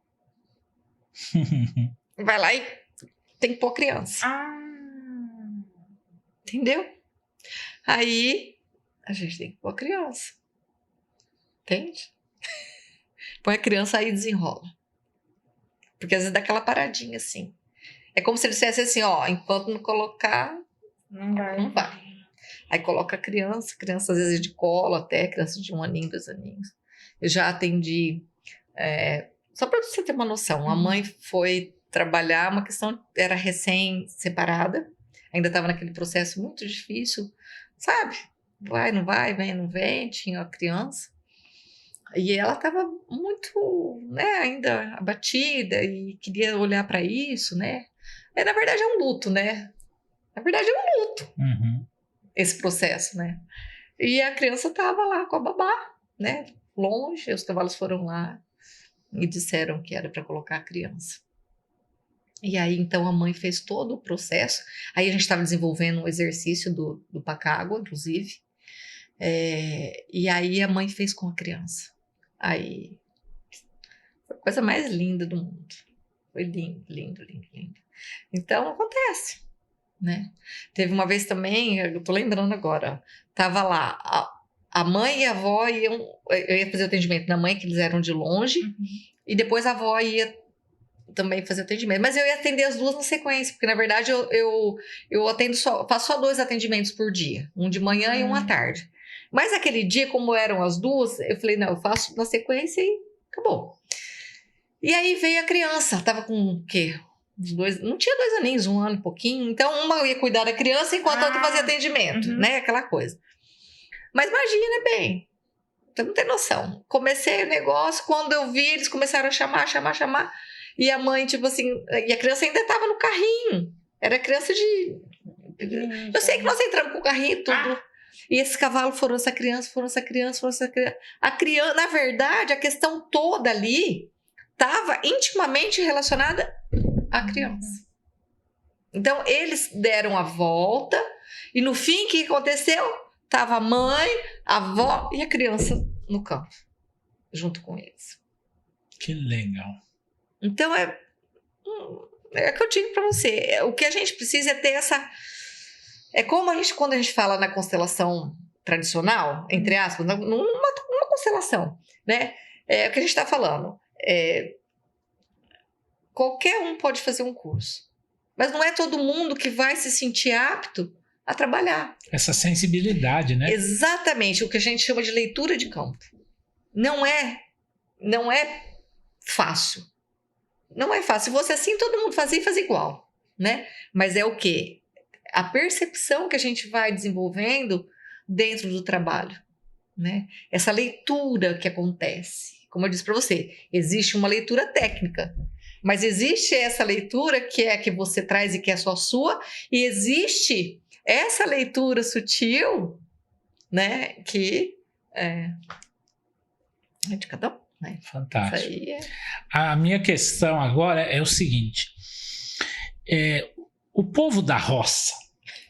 Vai lá e tem que pôr criança. Entendeu? Aí, a gente tem que pôr criança. Entende? Põe a criança aí e desenrola. Porque às vezes dá aquela paradinha assim. É como se ele dissesse assim, ó, enquanto não colocar, não vai. Aí coloca a criança às vezes de colo até, criança de 1 aninho, 2 aninhos. Eu já atendi, só para você ter uma noção, a mãe foi trabalhar, uma questão, era recém-separada, ainda estava naquele processo muito difícil, sabe? Vai, não vai, vem, não vem, tinha a criança. E ela estava muito, né, ainda abatida e queria olhar para isso, né? Na verdade é um luto, né? Na verdade é um luto.
Uhum.
Esse processo, né? E a criança estava lá com a babá, né? Longe, os cavalos foram lá e disseram que era para colocar a criança. E aí, então, a mãe fez todo o processo. Aí a gente estava desenvolvendo um exercício do Pacágua, inclusive. E aí a mãe fez com a criança. Aí, foi a coisa mais linda do mundo. Foi lindo, lindo, lindo, lindo. Então, acontece, né? Teve uma vez também, eu tô lembrando agora, tava lá, a mãe e a avó iam, eu ia fazer o atendimento na mãe, que eles eram de longe, e depois a avó ia também fazer atendimento, mas eu ia atender as duas na sequência, porque na verdade eu atendo faço só 2 atendimentos por dia, um de manhã e um à tarde. Mas aquele dia, como eram as duas, eu falei, não, eu faço na sequência e acabou. E aí veio a criança, tava com o quê? Não tinha 2 aninhos, 1 ano e pouquinho, então uma ia cuidar da criança enquanto a outra fazia atendimento, né, aquela coisa. Mas imagina bem, você não tem noção. Comecei o negócio, quando eu vi, eles começaram a chamar. E a mãe, tipo assim, e a criança ainda estava no carrinho. Era criança de... Eu sei que nós entramos com o carrinho e tudo. E esses cavalos foram essa criança. A criança, na verdade, a questão toda ali estava intimamente relacionada à criança. Então, eles deram a volta e no fim, o que aconteceu? Tava a mãe, a avó e a criança no campo, junto com eles.
Que legal.
Então, é o que eu digo para você. O que a gente precisa é ter essa... É como quando a gente fala na constelação tradicional, entre aspas, numa constelação, né? É o que a gente está falando. Qualquer um pode fazer um curso, mas não é todo mundo que vai se sentir apto a trabalhar. Essa
sensibilidade, né?
Exatamente, o que a gente chama de leitura de campo. Não é fácil. Não é fácil. Se fosse assim, todo mundo fazia e fazia igual, né? Mas é o quê? A percepção que a gente vai desenvolvendo dentro do trabalho, né? Essa leitura que acontece. Como eu disse para você, existe uma leitura técnica, mas existe essa leitura que é a que você traz e que é só sua, e existe essa leitura sutil, né? Que é de cada um. Né?
Fantástico. A minha questão agora é o seguinte: o povo da roça,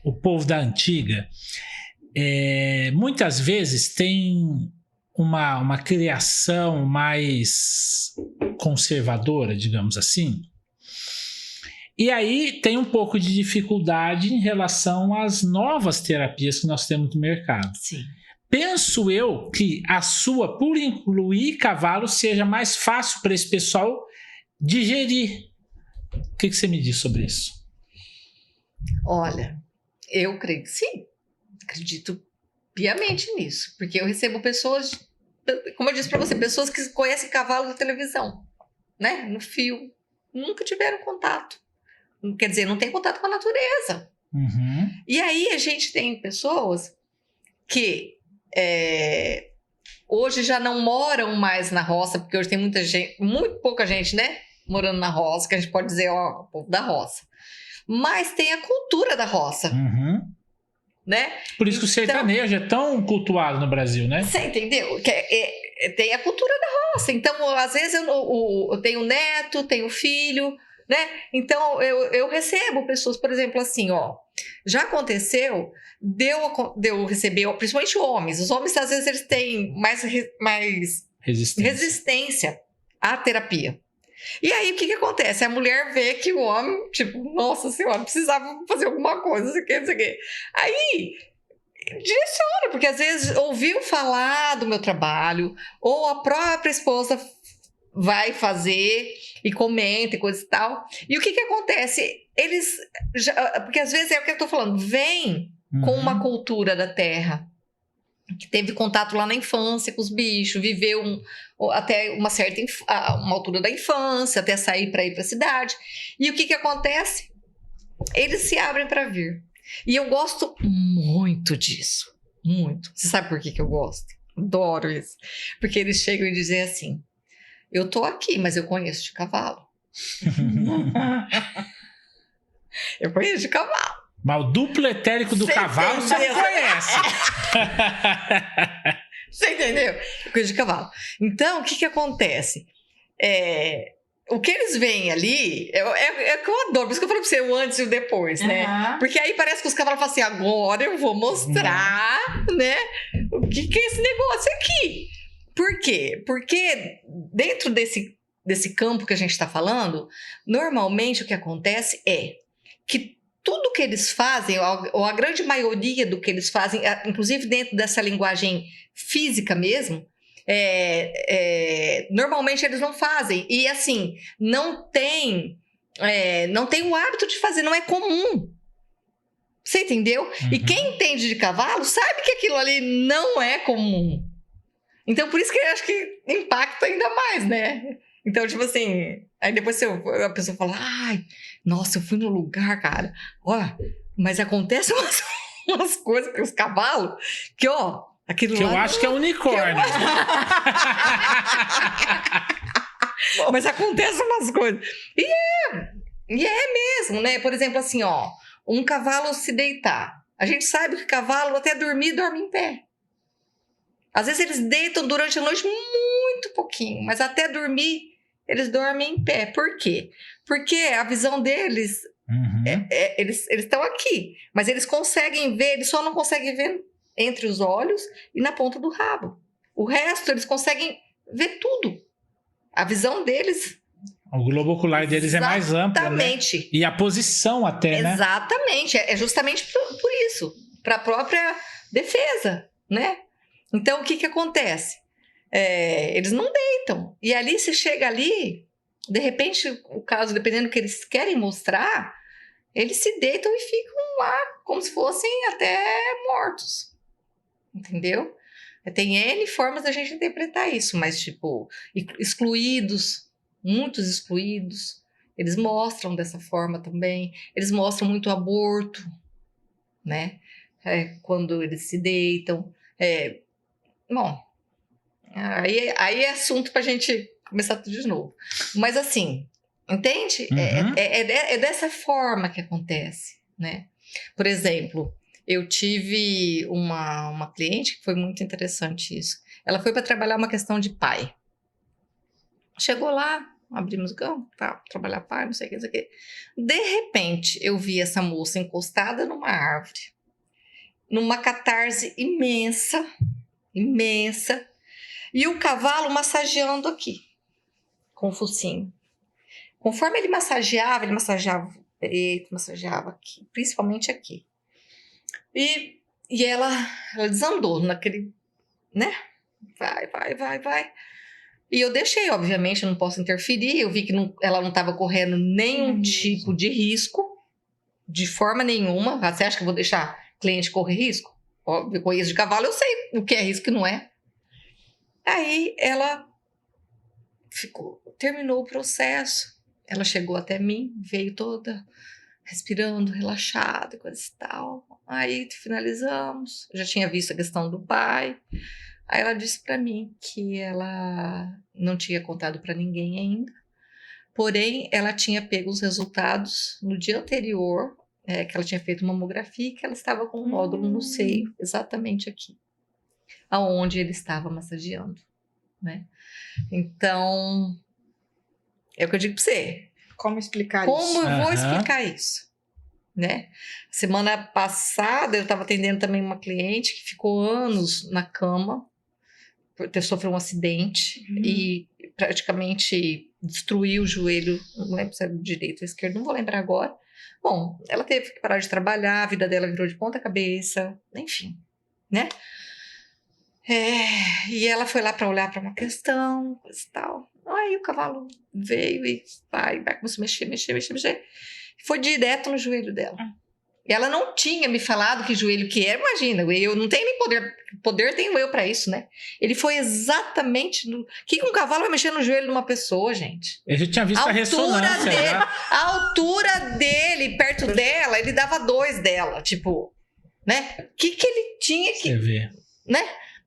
o povo da antiga, muitas vezes tem uma criação mais conservadora, digamos assim, e aí tem um pouco de dificuldade em relação às novas terapias que nós temos no mercado.
Sim.
Penso eu que a sua, por incluir cavalo, seja mais fácil para esse pessoal digerir. O que você me diz sobre isso?
Olha, eu creio que sim. Acredito piamente nisso. Porque eu recebo pessoas, como eu disse para você, pessoas que conhecem cavalo da televisão, né? No fio. Nunca tiveram contato. Quer dizer, não tem contato com a natureza.
Uhum.
E aí a gente tem pessoas que... hoje já não moram mais na roça, porque hoje tem muita gente, muito pouca gente, né, morando na roça, que a gente pode dizer, ó, o povo da roça. Mas tem a cultura da roça, né?
Por isso que o sertanejo é tão cultuado no Brasil, né?
Você entendeu? Tem a cultura da roça. Então, às vezes eu tenho neto, tenho filho, né? Então, eu recebo pessoas, por exemplo, assim, ó, já aconteceu de eu receber, principalmente homens. Os homens, às vezes, eles têm mais resistência à terapia. E aí, o que acontece? A mulher vê que o homem, tipo, nossa senhora, precisava fazer alguma coisa, não sei o que. Aí, direciona, porque às vezes ouviu falar do meu trabalho, ou a própria esposa vai fazer e comenta e coisa e tal. E o que acontece? Eles, porque às vezes é o que eu tô falando, vem com uma cultura da terra, que teve contato lá na infância com os bichos, viveu até uma certa uma altura da infância, até sair para ir para a cidade. E o que acontece? Eles se abrem para vir. E eu gosto muito disso, muito. Você sabe por que eu gosto? Adoro isso. Porque eles chegam e dizem assim, eu tô aqui, mas eu conheço de cavalo. Eu conheço de cavalo.
Mas o duplo etérico do cavalo você não conhece.
Você entendeu? Eu conheço de cavalo. Então, o que acontece? o que eles veem ali é que eu adoro. Por isso que eu falei pra você o antes e o depois, né? Porque aí parece que os cavalos falam assim, agora eu vou mostrar, né? O que é esse negócio aqui. Por quê? Porque dentro desse campo que a gente está falando, normalmente o que acontece é que tudo que eles fazem, ou a grande maioria do que eles fazem, inclusive dentro dessa linguagem física mesmo, normalmente eles não fazem. E assim, não tem o hábito de fazer, não é comum. Você entendeu? E quem entende de cavalo sabe que aquilo ali não é comum. Então, por isso que eu acho que impacta ainda mais, né? Então, tipo assim, aí depois a pessoa fala, ai, nossa, eu fui no lugar, cara, olha, mas acontecem umas coisas com os cavalos que, ó, aquilo
que
lá...
eu acho que é unicórnio.
Mas acontecem umas coisas. E é mesmo, né? Por exemplo, assim, ó, um cavalo se deitar. A gente sabe que cavalo até dormir, dorme em pé. Às vezes eles deitam durante a noite muito pouquinho, mas até dormir eles dormem em pé. Por quê? Porque a visão deles, eles estão aqui, mas eles conseguem ver, eles só não conseguem ver entre os olhos e na ponta do rabo. O resto eles conseguem ver tudo. A visão deles...
O globo ocular deles é mais amplo,
Exatamente.
né? E a posição até, né?
Exatamente. É justamente por isso. Para a própria defesa, né? Então, o que acontece? Eles não deitam. E ali, se chega ali, de repente, o caso, dependendo do que eles querem mostrar, eles se deitam e ficam lá como se fossem até mortos. Entendeu? Tem N formas da gente interpretar isso, mas, tipo, excluídos, muitos excluídos, eles mostram dessa forma também. Eles mostram muito aborto, né? Quando eles se deitam. Bom, aí é assunto pra gente começar tudo de novo. Mas assim, entende? É dessa forma que acontece, né? Por exemplo, eu tive uma cliente que foi muito interessante isso. Ela foi para trabalhar uma questão de pai. Chegou lá, abrimos o campo, tá, trabalhar pai, não sei o que, não sei o que. De repente, eu vi essa moça encostada numa árvore, numa catarse imensa, e o cavalo massageando aqui, com o focinho. Conforme ele massageava o peito, massageava aqui, principalmente aqui. E ela desandou naquele, né? Vai. E eu deixei, obviamente, eu não posso interferir. Eu vi que ela não estava correndo nenhum tipo de risco, de forma nenhuma. Você acha que eu vou deixar cliente correr risco? Óbvio, com isso de cavalo, eu sei o que é risco e o que não é. Aí ela terminou o processo. Ela chegou até mim, veio toda respirando, relaxada, coisa e tal. Aí finalizamos. Eu já tinha visto a questão do pai. Aí ela disse para mim que ela não tinha contado para ninguém ainda, porém ela tinha pego os resultados no dia anterior, que ela tinha feito uma mamografia e que ela estava com um nódulo no seio, exatamente aqui, aonde ele estava massageando, né? Então, é o que eu digo para você.
Como explicar isso?
Como eu vou explicar isso? Né? Semana passada eu estava atendendo também uma cliente que ficou anos na cama por ter sofrido um acidente e praticamente destruiu o joelho, não lembro se era do direito ou esquerdo, não vou lembrar agora. Bom, ela teve que parar de trabalhar, a vida dela virou de ponta cabeça, enfim, né? E ela foi lá para olhar para uma questão, coisa e tal. Aí o cavalo veio e vai, começou a mexer. Foi direto no joelho dela. E ela não tinha me falado que joelho que era. Imagina, eu não tenho nem poder tenho eu para isso, né? Ele foi exatamente no... Que um cavalo vai mexer no joelho de uma pessoa, gente?
Eu já tinha visto a ressonância.
A altura dele, perto dela, ele dava 2 dela, tipo, né? O que ele tinha que...
Você vê.
Né?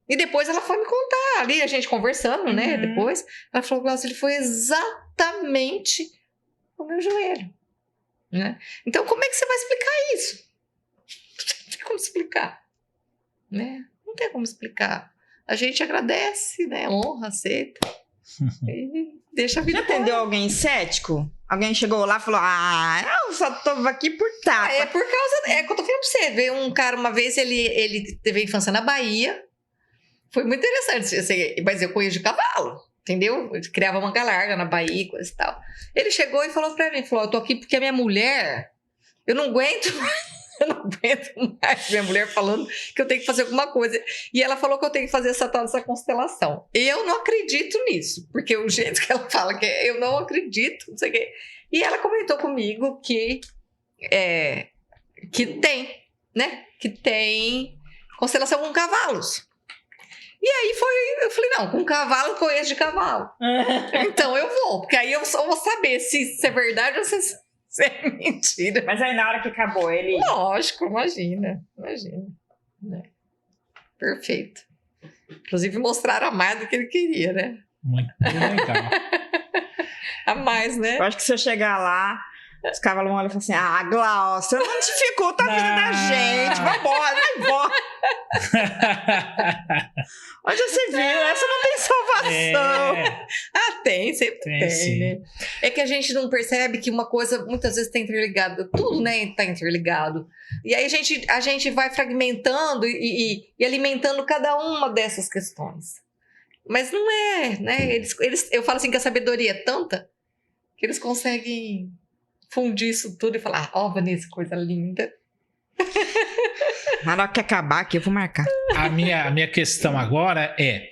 E depois ela foi me contar, ali a gente conversando, né? Depois, ela falou, Glaucia, ele foi exatamente no meu joelho. Né? Então, como é que você vai explicar isso? Não tem como explicar, né? Não tem como explicar. A gente agradece, né? Honra, aceita, E deixa a vida
Já atendeu alguém cético? Alguém chegou lá e falou: eu só tô aqui por tapa.
É por causa. É que eu tô falando pra você. Veio um cara uma vez, ele teve a infância na Bahia. Foi muito interessante. Assim, mas eu conheço de cavalo, entendeu? Eu criava manga larga na Bahia, coisa e tal. Ele chegou e falou pra mim: falou, eu tô aqui porque a minha mulher. Eu não aguento mais. Eu não aguento mais minha mulher falando que eu tenho que fazer alguma coisa. E ela falou que eu tenho que fazer essa tal dessa constelação. Eu não acredito nisso, porque o jeito que ela fala que eu não acredito, não sei o quê. E ela comentou comigo que tem, né? Que tem constelação com cavalos. E aí eu falei, não, com cavalo eu conheço de cavalo. Então eu vou, porque aí eu só vou saber se é verdade ou se é mentira.
Mas aí na hora que acabou, ele...
Lógico, imagina. Né? Perfeito. Inclusive mostraram a mais do que ele queria, né?
Muito legal.
A mais, né?
Eu acho que se eu chegar lá, os cavalos vão olhar e falar assim: Glaucia, não dificulta a vida da gente. Vambora, vai embora. Onde você viu? Essa não tem salvação.
Tem, sempre tem, né? É que a gente não percebe que uma coisa muitas vezes está interligada. Tudo, né, está interligado. E aí a gente vai fragmentando e alimentando cada uma dessas questões. Mas não é, né? Eu falo assim que a sabedoria é tanta que eles conseguem fundir isso tudo e falar: Vanessa, coisa linda.
Na hora que acabar aqui, eu vou marcar.
A minha questão agora é: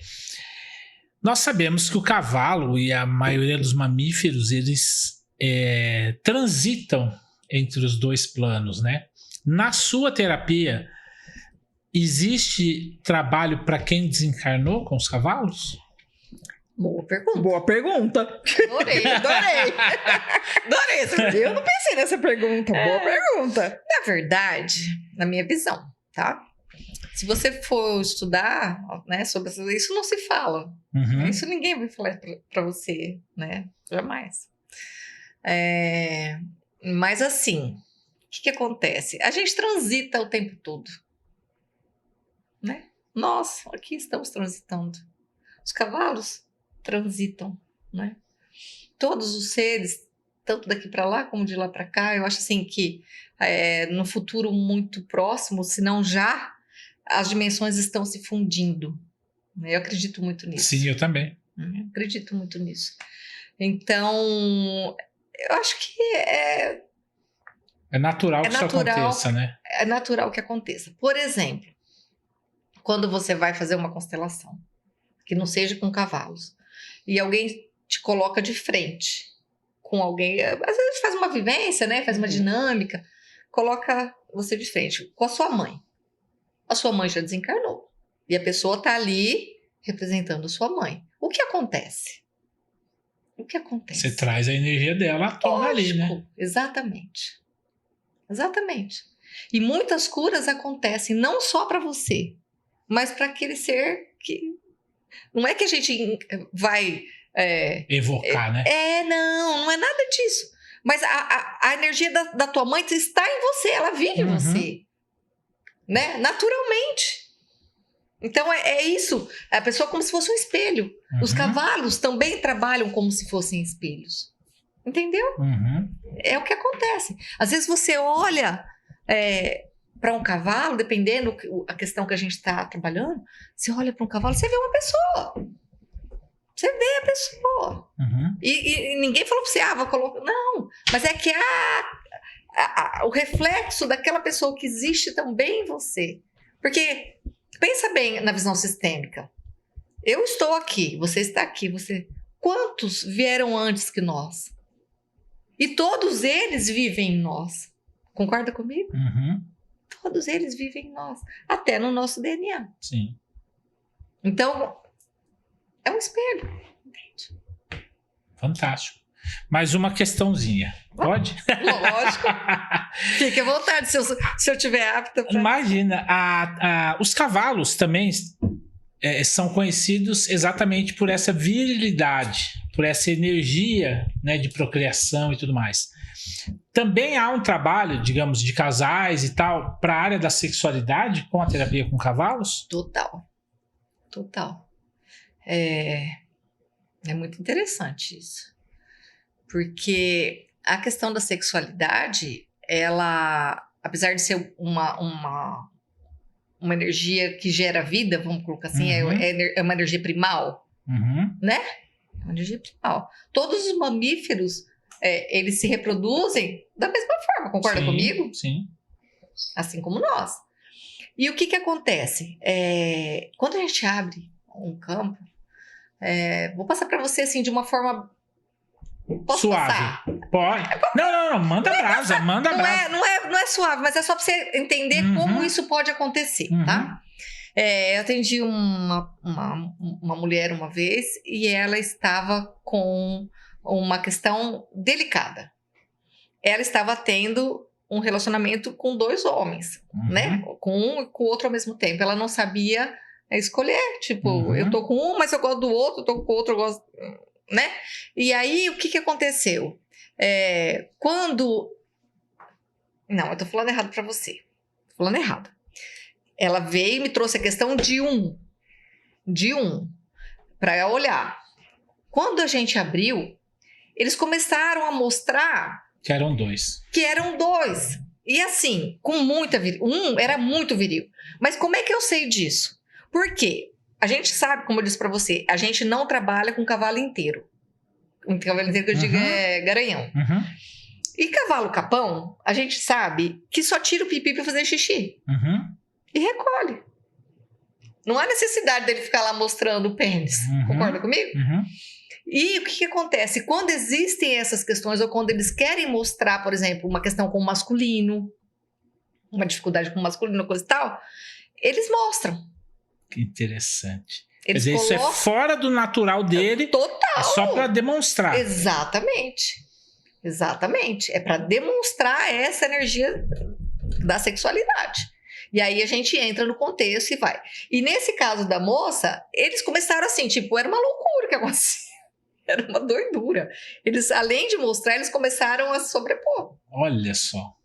nós sabemos que o cavalo e a maioria dos mamíferos, eles transitam entre os dois planos, né? Na sua terapia, existe trabalho para quem desencarnou com os cavalos?
Boa pergunta.
Boa pergunta.
Adorei. Adorei.
Eu não pensei nessa pergunta. Boa pergunta.
Na verdade, na minha visão, tá? Se você for estudar, né, sobre isso, não se fala.
Uhum.
Isso ninguém vai falar para você, né? Jamais. Mas assim, o que acontece? A gente transita o tempo todo, né? Nós aqui estamos transitando. Os cavalos transitam, né? Todos os seres, tanto daqui para lá como de lá para cá, eu acho assim que no futuro muito próximo, se não já, as dimensões estão se fundindo. Eu acredito muito nisso.
Sim, eu também.
Acredito muito nisso. Então, eu acho que
é natural que isso aconteça, né?
É natural que aconteça. Por exemplo, quando você vai fazer uma constelação, que não seja com cavalos, e alguém te coloca de frente com alguém, às vezes faz uma vivência, né? Faz uma dinâmica, coloca você de frente com a sua mãe. A sua mãe já desencarnou. E a pessoa está ali representando a sua mãe. O que acontece?
Você traz a energia dela à tona ali, né?
Exatamente. E muitas curas acontecem não só para você, mas para aquele ser que... Não é que a gente vai...
evocar, né?
Não é nada disso. Mas a energia da tua mãe está em você, ela vive em você. Né? Naturalmente. Então é isso. A pessoa é como se fosse um espelho. Os cavalos também trabalham como se fossem espelhos. Entendeu? É o que acontece. Às vezes você olha para um cavalo, dependendo a questão que a gente está trabalhando, você olha para um cavalo, você vê uma pessoa. Você vê a pessoa. E ninguém falou para você, vou colocar. Não, mas é que o reflexo daquela pessoa que existe também em você. Porque, pensa bem na visão sistêmica. Eu estou aqui, você está aqui, quantos vieram antes que nós? E todos eles vivem em nós. Concorda comigo? Todos eles vivem em nós. Até no nosso DNA.
Sim.
Então, é um espelho. Entende?
Fantástico. Mais uma questãozinha. Pode?
Lógico. Fique à vontade, se eu tiver apta pra...
Imagina, os cavalos também são conhecidos exatamente por essa virilidade, por essa energia, né, de procriação e tudo mais. Também há um trabalho, digamos, de casais e tal, para a área da sexualidade com a terapia com cavalos?
Total. É muito interessante isso. Porque a questão da sexualidade, ela, apesar de ser uma energia que gera vida, vamos colocar assim, é uma energia primal, né? É uma energia primal. Todos os mamíferos, eles se reproduzem da mesma forma, concorda comigo?
Sim.
Assim como nós. E o que acontece? Quando a gente abre um campo, vou passar para você assim de uma forma. Posso
suave.
passar?
Pode. Não, manda brasa, manda brasa.
Não é suave, mas é só para você entender como isso pode acontecer, tá? Eu atendi uma mulher uma vez e ela estava com uma questão delicada. Ela estava tendo um relacionamento com 2 homens, né? Com um e com o outro ao mesmo tempo. Ela não sabia escolher, tipo, eu tô com um, mas eu gosto do outro, eu tô com o outro, eu gosto, né? E aí, o que aconteceu? Não, eu tô falando errado pra você. Tô falando errado. Ela veio e me trouxe a questão de um, pra olhar. Quando a gente abriu, eles começaram a mostrar
que eram 2.
E assim, com muita viril. Um era muito viril. Mas como é que eu sei disso? Porque a gente sabe, como eu disse pra você, a gente não trabalha com cavalo inteiro. Um cavalo inteiro que eu digo é garanhão. E cavalo capão, a gente sabe que só tira o pipi pra fazer xixi. E recolhe. Não há necessidade dele ficar lá mostrando o pênis. Concorda comigo? E o que acontece? Quando existem essas questões, ou quando eles querem mostrar, por exemplo, uma questão com o masculino, uma dificuldade com o masculino, coisa e tal, eles mostram.
Que interessante.
Eles
Quer dizer, isso é fora do natural dele.
Total.
É só para demonstrar.
Exatamente. É para demonstrar essa energia da sexualidade. E aí a gente entra no contexto e vai. E nesse caso da moça, eles começaram assim, tipo, era uma loucura que acontecia. Era uma doidura. Eles, além de mostrar, eles começaram a sobrepor.
Olha só.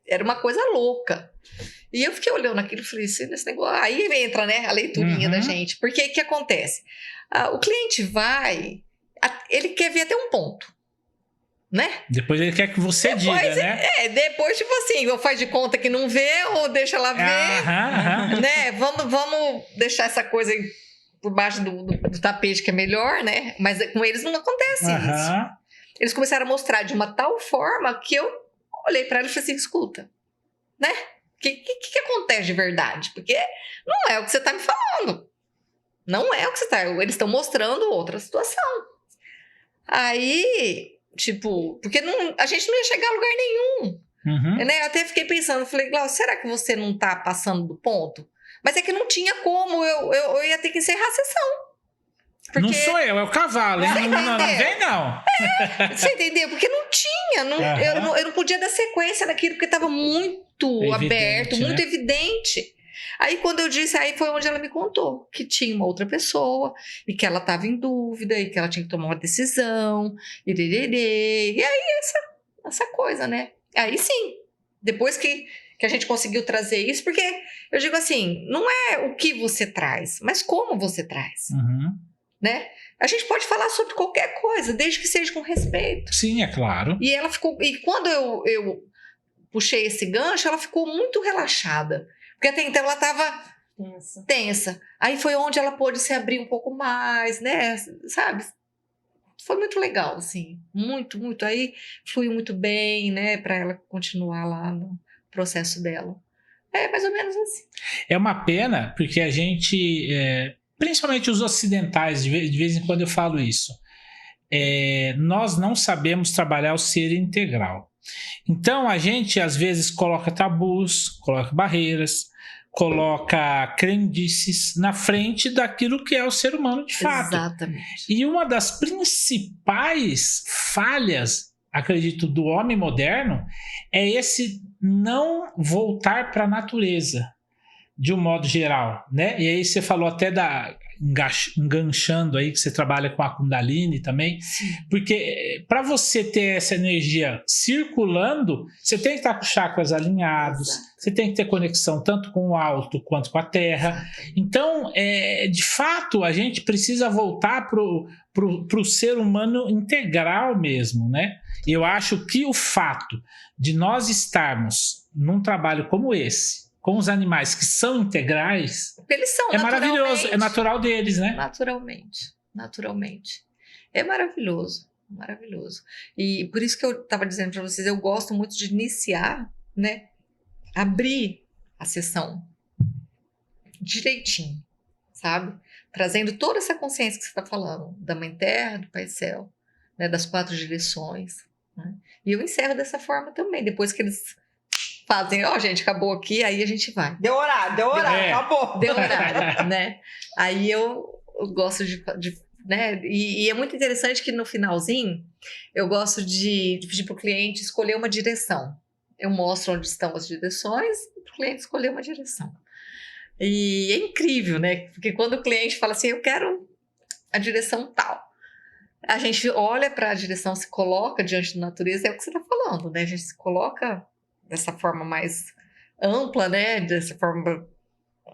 Era uma coisa louca. E eu fiquei olhando aquilo e falei, esse negócio... Aí entra, né, a leiturinha da gente. Porque o que acontece? O cliente vai... Ele quer ver até um ponto. Né?
Depois ele quer que você diga, né?
Depois, tipo assim, ou faz de conta que não vê, ou deixa ela ver. Né? Vamos deixar essa coisa por baixo do tapete, que é melhor, né? Mas com eles não acontece isso. Eles começaram a mostrar de uma tal forma que eu olhei pra ela e falei assim, escuta, né? O que acontece de verdade? Porque não é o que você tá me falando. Não é o que você tá... Eles estão mostrando outra situação. Aí... Tipo, porque a gente não ia chegar a lugar nenhum. Né? Eu até fiquei pensando, falei, Glaucia, será que você não tá passando do ponto? Mas é que não tinha como, eu ia ter que encerrar a sessão. Porque... Não
sou eu, é o cavalo, hein? Não vem, não.
Você entendeu? Porque não tinha, eu não podia dar sequência naquilo, porque tava muito evidente, aberto, muito evidente. Aí quando eu disse, aí foi onde ela me contou que tinha uma outra pessoa e que ela estava em dúvida e que ela tinha que tomar uma decisão e aí essa coisa, né? Aí sim, depois que a gente conseguiu trazer isso, porque eu digo assim, não é o que você traz, mas como você traz, né? A gente pode falar sobre qualquer coisa, desde que seja com respeito.
Sim, é claro.
E ela ficou, e quando eu puxei esse gancho, ela ficou muito relaxada. Porque até então ela estava tensa. Aí foi onde ela pôde se abrir um pouco mais, né? Sabe? Foi muito legal, assim. Muito, muito. Aí fluiu muito bem, né? Para ela continuar lá no processo dela. É mais ou menos assim.
É uma pena, porque a gente, principalmente os ocidentais, de vez em quando eu falo isso, nós não sabemos trabalhar o ser integral. Então a gente às vezes coloca tabus, coloca barreiras, coloca crendices na frente daquilo que é o ser humano de fato.
Exatamente.
E uma das principais falhas, acredito, do homem moderno é esse não voltar para a natureza, de um modo geral, né? E aí você falou até enganchando aí, que você trabalha com a Kundalini também, porque para você ter essa energia circulando, você tem que estar com os chakras alinhados, você tem que ter conexão tanto com o alto quanto com a terra. Então, de fato, a gente precisa voltar pro ser humano integral mesmo, né? Eu acho que o fato de nós estarmos num trabalho como esse, com os animais que são integrais,
eles são
maravilhoso, é natural deles, né?
Naturalmente. É maravilhoso. E por isso que eu estava dizendo para vocês, eu gosto muito de iniciar, né? Abrir a sessão direitinho, sabe? Trazendo toda essa consciência que você está falando, da Mãe Terra, do Pai Céu, né? Das 4 direções. Né? E eu encerro dessa forma também, depois que eles fazem, gente, acabou aqui, aí a gente vai.
Deu horário, acabou.
Deu horário, né? Aí eu gosto de né? E é muito interessante que no finalzinho, eu gosto de pedir para o cliente escolher uma direção. Eu mostro onde estão as direções e para o cliente escolher uma direção. E é incrível, né? Porque quando o cliente fala assim, eu quero a direção tal, a gente olha para a direção, se coloca diante da natureza, é o que você está falando, né? A gente se coloca dessa forma mais ampla, né? Dessa forma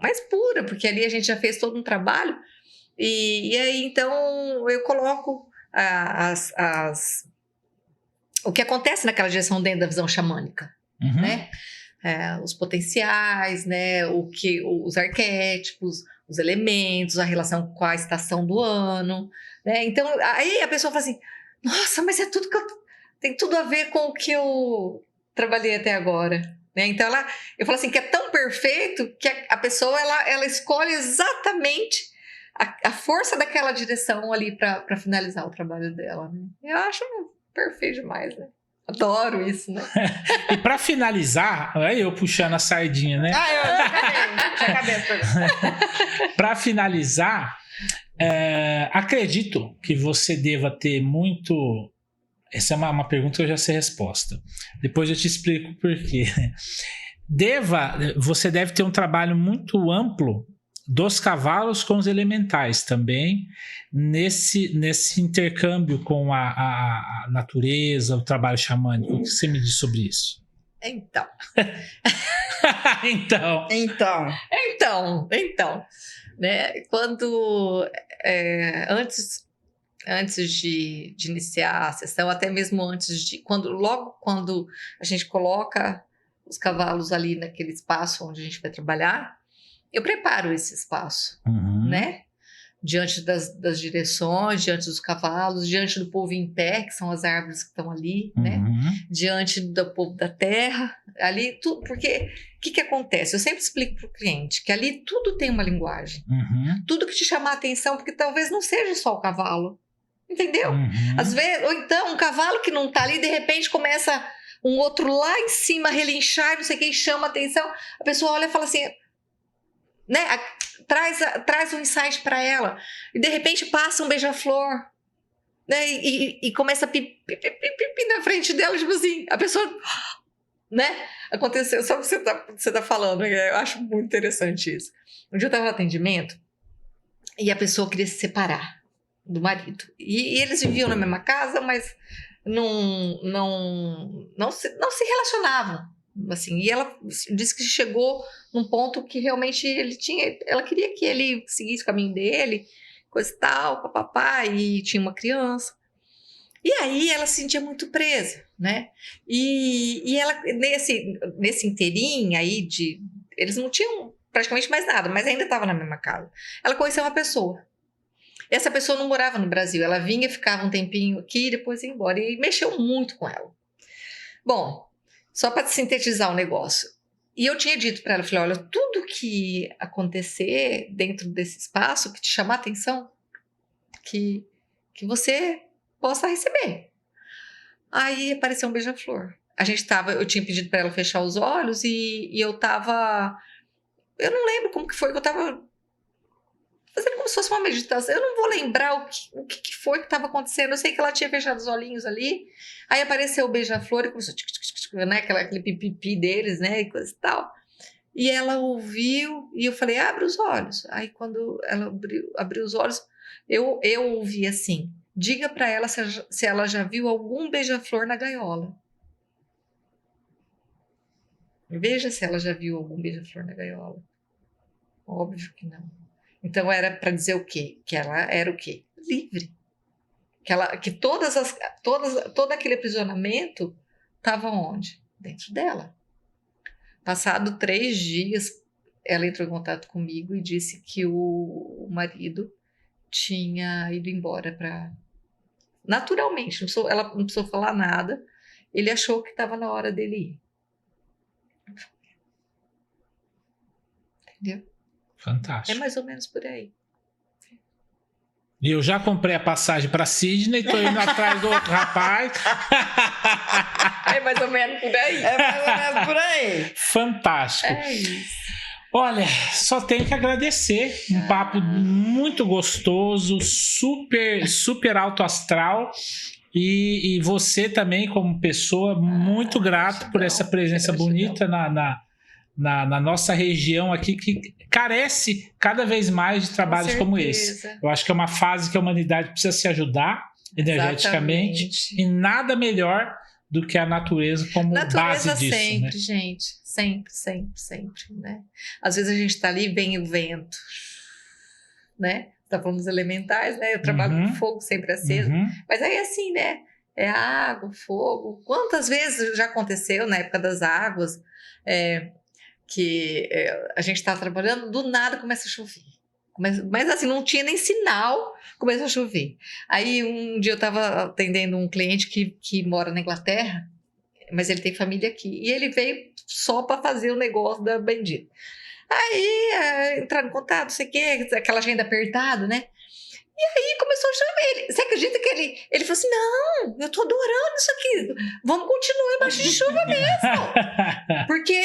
mais pura, porque ali a gente já fez todo um trabalho. E aí, então, eu coloco o que acontece naquela direção dentro da visão xamânica, né? Os potenciais, né? Os arquétipos, os elementos, a relação com a estação do ano, né? Então, aí a pessoa fala assim, nossa, mas é tudo que tem tudo a ver com o que eu trabalhei até agora, né? Então, eu falo assim, que é tão perfeito que a pessoa, ela escolhe exatamente a força daquela direção ali para finalizar o trabalho dela, né? Eu acho perfeito demais, né? Adoro isso, né?
E para finalizar, aí eu puxando a sardinha, né?
Puxa a cabeça.
Para finalizar, acredito que você deva ter muito... Essa é uma pergunta que eu já sei a resposta. Depois eu te explico por quê. Você deve ter um trabalho muito amplo dos cavalos com os elementais também, nesse intercâmbio com a natureza, o trabalho xamânico. O que você me diz sobre isso?
Então. Né? Quando antes de iniciar a sessão, até mesmo logo quando a gente coloca os cavalos ali naquele espaço onde a gente vai trabalhar, eu preparo esse espaço, né? Diante das direções, diante dos cavalos, diante do povo em pé, que são as árvores que estão ali, né? Diante do povo da terra, ali tudo, porque o que acontece? Eu sempre explico para o cliente que ali tudo tem uma linguagem, tudo que te chamar a atenção, porque talvez não seja só o cavalo, entendeu? Às vezes, ou então um cavalo que não está ali, de repente começa um outro lá em cima a relinchar, não sei quem chama a atenção, a pessoa olha e fala assim, né? Traz um insight para ela, e de repente passa um beija-flor, né? E começa a pipi na frente dela, tipo assim, a pessoa, né? Aconteceu, só o que você tá falando, eu acho muito interessante isso. Um dia eu estava no atendimento e a pessoa queria se separar do marido, e eles viviam na mesma casa, mas não se relacionavam. Assim, e ela disse que chegou num ponto que realmente ela queria que ele seguisse o caminho dele, coisa e tal, papapá, e tinha uma criança. E aí ela se sentia muito presa, né? E ela, nesse inteirinho aí, eles não tinham praticamente mais nada, mas ainda estava na mesma casa. Ela conheceu uma pessoa. Essa pessoa não morava no Brasil, ela vinha, ficava um tempinho aqui e depois ia embora, e mexeu muito com ela. Bom, só para sintetizar o negócio. E eu tinha dito para ela, falei, olha, tudo que acontecer dentro desse espaço, que te chamar a atenção, que você possa receber. Aí apareceu um beija-flor. Eu tinha pedido para ela fechar os olhos e eu não lembro como que foi, que eu estava fazendo como se fosse uma meditação. Eu não vou lembrar o que foi que estava acontecendo. Eu sei que ela tinha fechado os olhinhos ali. Aí apareceu o beija-flor e começou, né, aquele pipipi deles, né, e coisa e tal. E ela ouviu, e eu falei, abre os olhos. Aí quando ela abriu os olhos, eu ouvi assim, diga para ela se ela já viu algum beija-flor na gaiola. Veja se ela já viu algum beija-flor na gaiola. Óbvio que não. Então era para dizer o quê? Que ela era o quê? Livre. Que todo aquele aprisionamento estava onde? Dentro dela. Passado 3 dias, ela entrou em contato comigo e disse que o marido tinha ido embora para... Naturalmente, ela não precisou falar nada. Ele achou que estava na hora dele ir. Entendeu?
Fantástico.
É mais ou menos por aí.
E eu já comprei a passagem para Sydney, tô indo atrás do rapaz.
É mais ou menos por aí.
É mais ou menos por aí.
Fantástico.
É isso.
Olha, só tenho que agradecer. Um papo muito gostoso, super alto astral. E você também, como pessoa, muito grato por essa presença bonita na nossa região aqui, que carece cada vez mais de trabalhos como esse. Eu acho que é uma fase que a humanidade precisa se ajudar energeticamente.
Exatamente.
E nada melhor do que a natureza como base disso.
Sempre,
né?
gente. Sempre, né? Às vezes a gente tá ali e vem o vento, né? Tá falando dos elementais, né? Eu trabalho com fogo sempre aceso. Mas aí assim, né? É água, fogo. Quantas vezes já aconteceu na época das águas, que a gente estava trabalhando, do nada começa a chover. Mas assim, não tinha nem sinal, começou a chover. Aí um dia eu estava atendendo um cliente que mora na Inglaterra, mas ele tem família aqui. E ele veio só para fazer o negócio da bendita. Aí entraram em contato, não sei o quê, aquela agenda apertada, né? E aí começou a chover. Você acredita que ele falou assim, não, eu tô adorando isso aqui, vamos continuar embaixo de chuva mesmo. Porque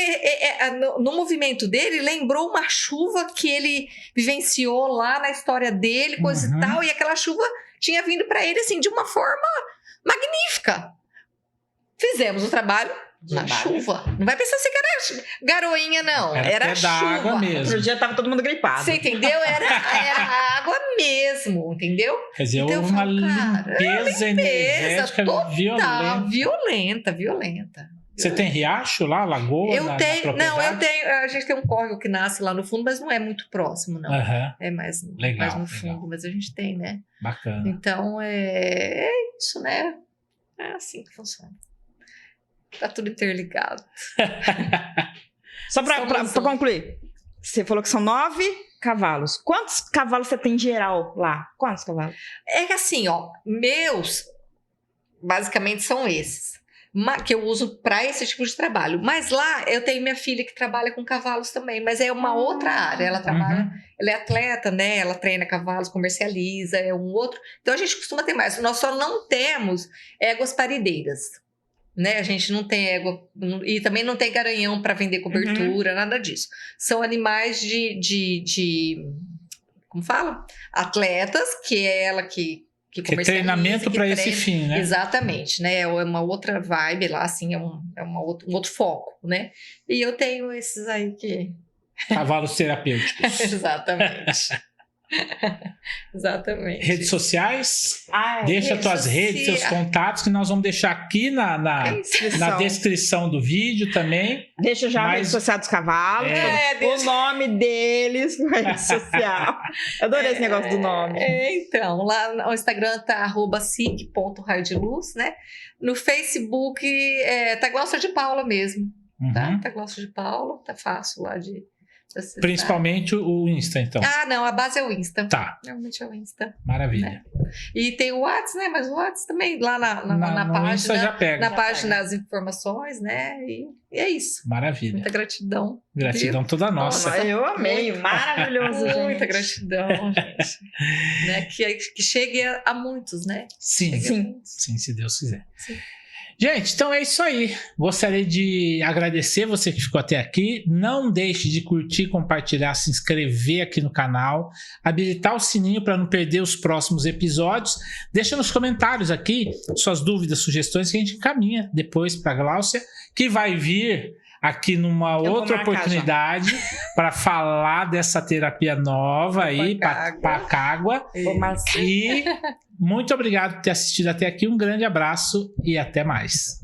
no movimento dele, lembrou uma chuva que ele vivenciou lá na história dele, coisa e tal, e aquela chuva tinha vindo para ele assim, de uma forma magnífica. Fizemos o trabalho na chuva. Não vai pensar que era garoinha, não. Era chuva.
Água mesmo.
Outro dia tava todo mundo gripado.
Você entendeu? Era água mesmo, entendeu?
Quer dizer,
então,
houve uma limpeza energética
total,
violenta.
violenta.
Você tem riacho lá, lagoa?
Eu tenho. A gente tem um córrego que nasce lá no fundo, mas não é muito próximo, não. É mais no fundo, mas a gente tem, né?
Bacana.
Então, é isso, né? É assim que funciona. Tá tudo interligado.
Só pra concluir, você falou que são 9 cavalos. Quantos cavalos você tem em geral lá? Quantos cavalos?
É que assim, ó, meus basicamente são esses, que eu uso para esse tipo de trabalho. Mas lá eu tenho minha filha que trabalha com cavalos também, mas é uma outra área. Ela trabalha, ela é atleta, né? Ela treina cavalos, comercializa, é um outro. Então a gente costuma ter mais. Nós só não temos éguas parideiras. Né? A gente não tem égua e também não tem garanhão para vender cobertura, nada disso. São animais de como fala? Atletas, que é ela que comercializa.
Treinamento para esse fim, né?
Exatamente, né? É uma outra vibe lá, assim, um outro foco, né? E eu tenho esses aí que...
Cavalos terapêuticos.
Exatamente. Exatamente.
Redes sociais? Deixa tuas redes, seus contatos, que nós vamos deixar aqui na descrição do vídeo também.
Deixa já a rede social dos cavalos, o nome deles na rede social. Adorei esse negócio do nome.
Então, lá no Instagram tá @sic.raioddeluz, né? No Facebook tá Glaucia de Paula mesmo. Tá Glaucia de Paula, tá fácil lá de...
Principalmente o Insta, então.
Não, a base é o Insta.
Tá.
Realmente é o Insta.
Maravilha.
Né? E tem o WhatsApp, né? Mas o WhatsApp também, lá na página.
Insta já pega.
Na página, as informações, né? E é isso.
Maravilha.
Muita gratidão.
Gratidão toda nossa.
Eu amei. Maravilhoso, gente.
Muita gratidão, gente. Né? Que chegue a muitos, né?
Sim, se Deus quiser.
Sim.
Gente, então é isso aí. Gostaria de agradecer você que ficou até aqui. Não deixe de curtir, compartilhar, se inscrever aqui no canal, habilitar o sininho para não perder os próximos episódios. Deixa nos comentários aqui suas dúvidas, sugestões que a gente encaminha depois para a Glaucia, que vai vir aqui numa
Eu vou
outra
marcar
oportunidade para falar dessa terapia nova aí, Pacágua.
Vou marcar.
E muito obrigado por ter assistido até aqui. Um grande abraço e até mais.